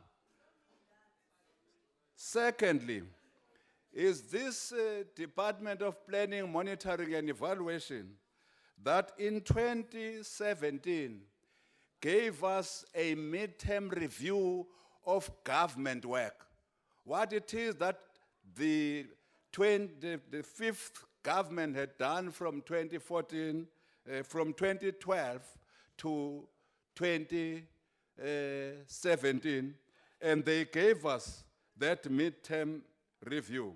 Speaker 1: Secondly, is this Department of Planning, Monitoring, and Evaluation that in 2017 gave us a midterm review of government work. What it is that the 5th government had done from 2014, from 2012 to 2017, and they gave us that midterm review.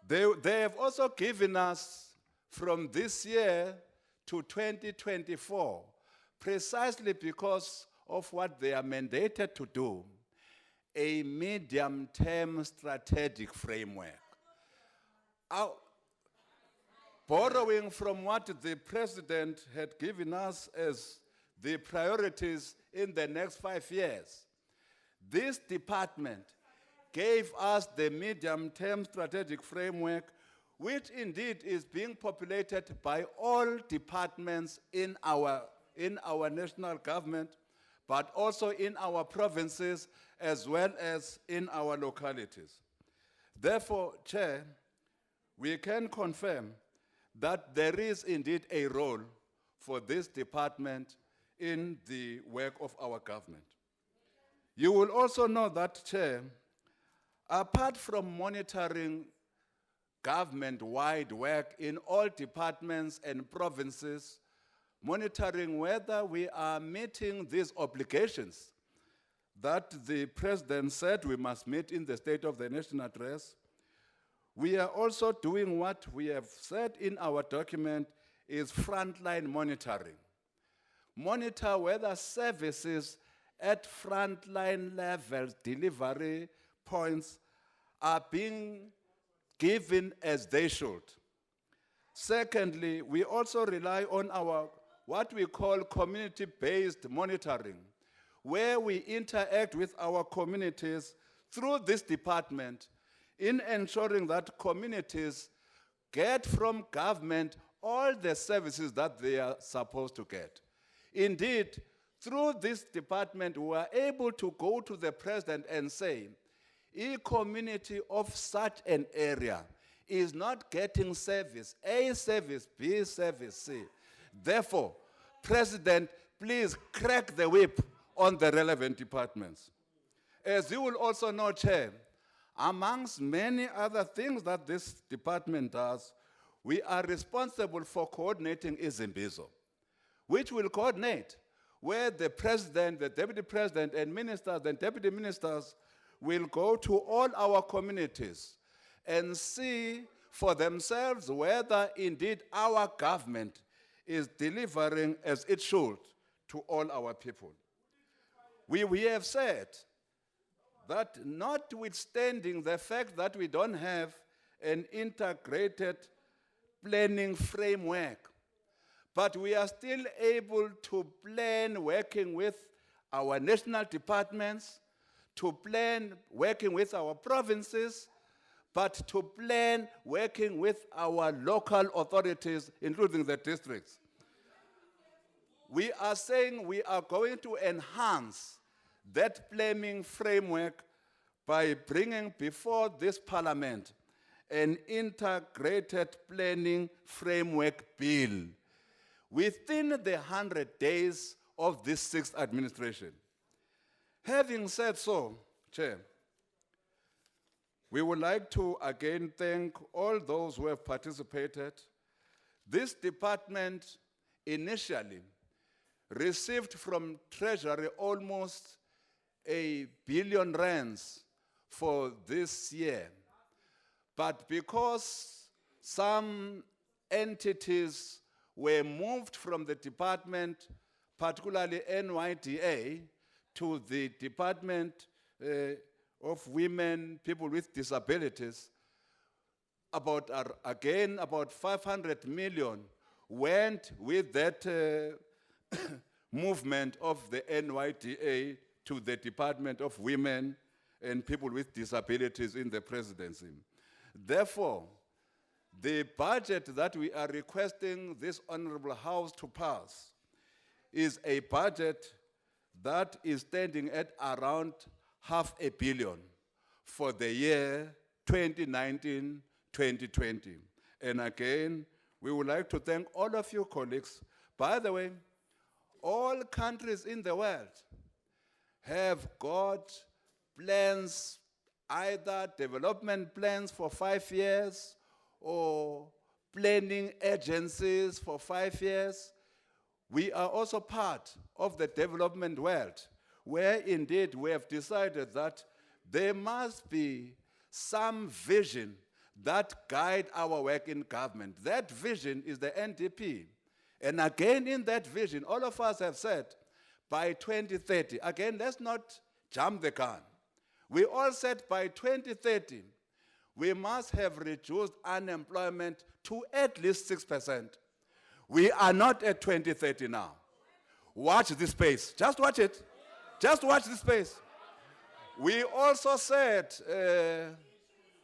Speaker 1: They have also given us from this year to 2024, precisely because of what they are mandated to do, a medium-term strategic framework. Borrowing from what the president had given us as the priorities in the next 5 years, this department gave us the medium-term strategic framework, which indeed is being populated by all departments in our national government, but also in our provinces as well as in our localities. Therefore, Chair, we can confirm that there is indeed a role for this department in the work of our government. You will also know that, Chair, apart from monitoring government-wide work in all departments and provinces, monitoring whether we are meeting these obligations that the president said we must meet in the State of the Nation address, we are also doing what we have said in our document is frontline monitoring. Monitor whether services at frontline levels, delivery points, are being given as they should. Secondly, we also rely on our what we call community-based monitoring, where we interact with our communities through this department in ensuring that communities get from government all the services that they are supposed to get. Indeed, through this department, we are able to go to the president and say, a community of such an area is not getting service, A service, B service, C. Therefore, President, please crack the whip on the relevant departments. As you will also know, Chair, amongst many other things that this department does, we are responsible for coordinating Izimbizo, which will coordinate where the president, the deputy president, and ministers and deputy ministers will go to all our communities and see for themselves whether indeed our government is delivering as it should to all our people. We have said that notwithstanding the fact that we don't have an integrated planning framework, but we are still able to plan working with our national departments, to plan working with our provinces, but to plan working with our local authorities, including the districts. We are saying we are going to enhance that planning framework by bringing before this Parliament an integrated planning framework bill within the 100 days of this sixth administration. Having said so, Chair, we would like to again thank all those who have participated. This department initially received from Treasury almost R1 billion for this year. But because some entities were moved from the department, particularly NYDA, to the Department of Women, People with Disabilities, about 500 million went with that movement of the NYDA to the Department of Women and People with Disabilities in the presidency. Therefore, the budget that we are requesting this Honorable House to pass is a budget that is standing at around R500 million for the year 2019-2020. And again, we would like to thank all of you colleagues. By the way, all countries in the world have got plans, either development plans for 5 years or planning agencies for 5 years. We are also part of the development world, where indeed we have decided that there must be some vision that guide our work in government. That vision is the NDP. And again, in that vision, all of us have said, by 2030, again, let's not jump the gun. We all said by 2030, we must have reduced unemployment to at least 6%. We are not at 2030 now. Watch this space. Just watch it. Just watch this space. We also said,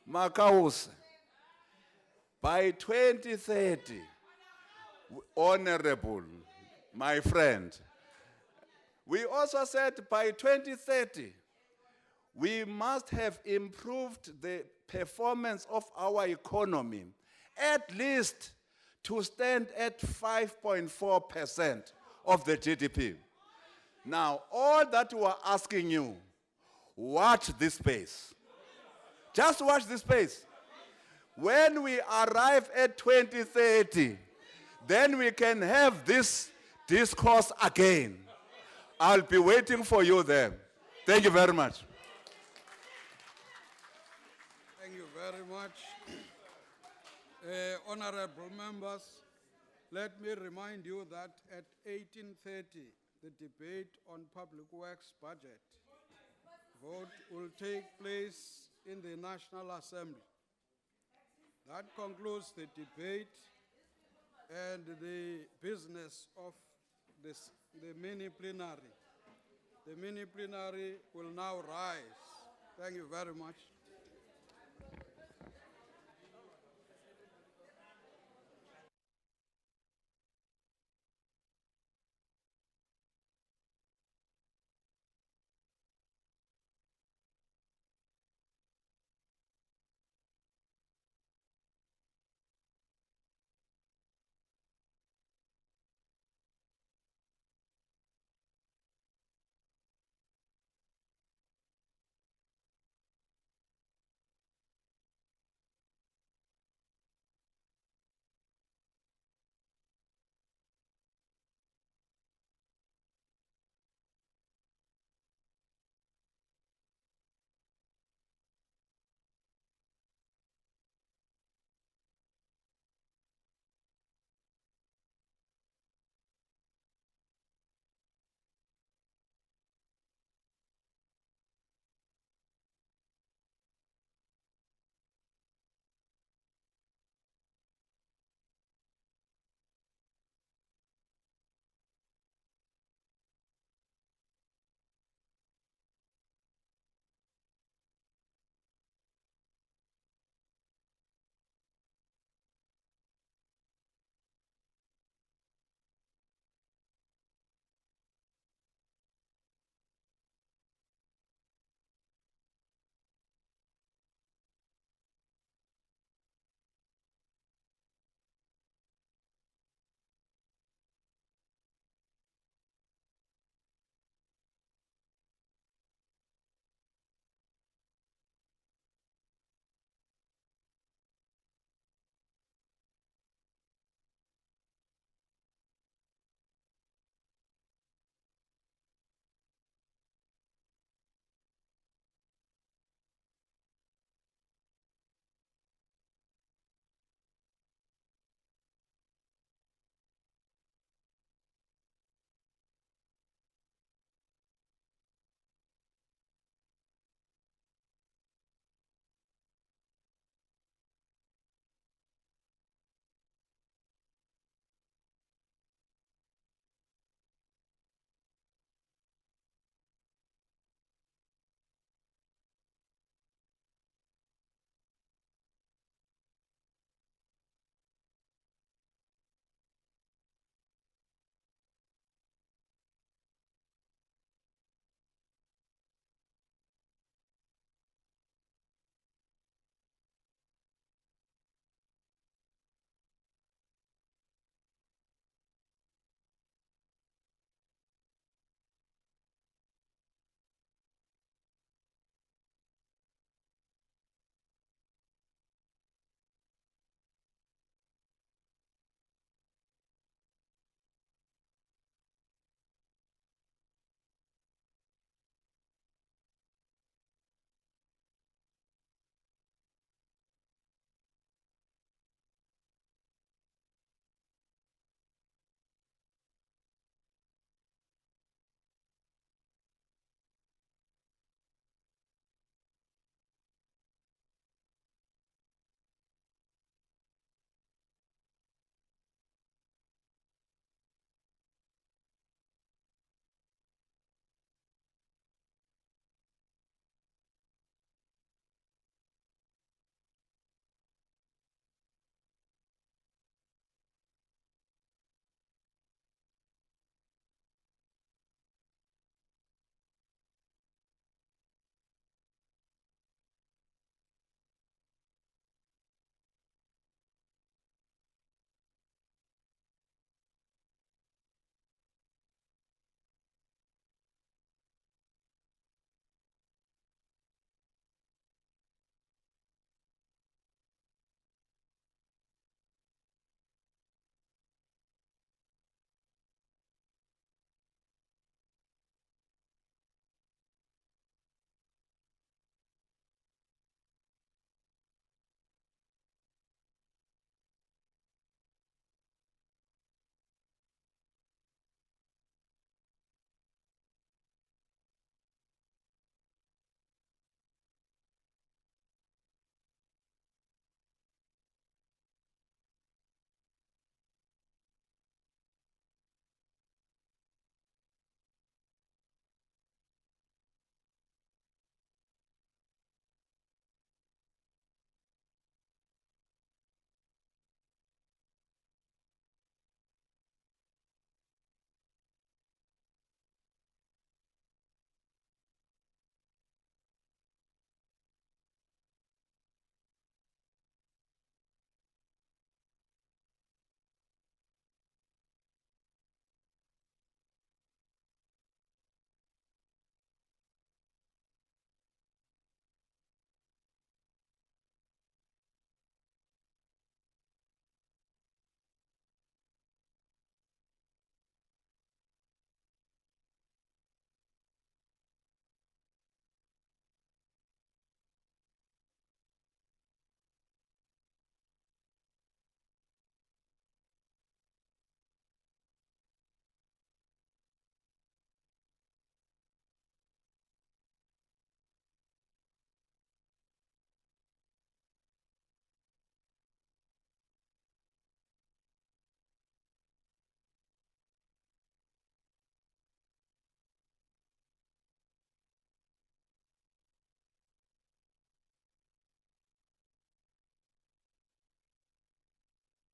Speaker 1: Makaus, by 2030, honorable, my friend, we also said by 2030, we must have improved the performance of our economy, at least to stand at 5.4% of the GDP. Now, all that we are asking you, watch this space. Just watch this space. When we arrive at 2030, then we can have this discourse again. I'll be waiting for you there. Thank you very much.
Speaker 7: Thank you very much. Honorable members, let me remind you that at 18:30, the debate on public works budget vote will take place in the National Assembly. That concludes the debate and the business of the mini plenary. The mini plenary will now rise. Thank you very much.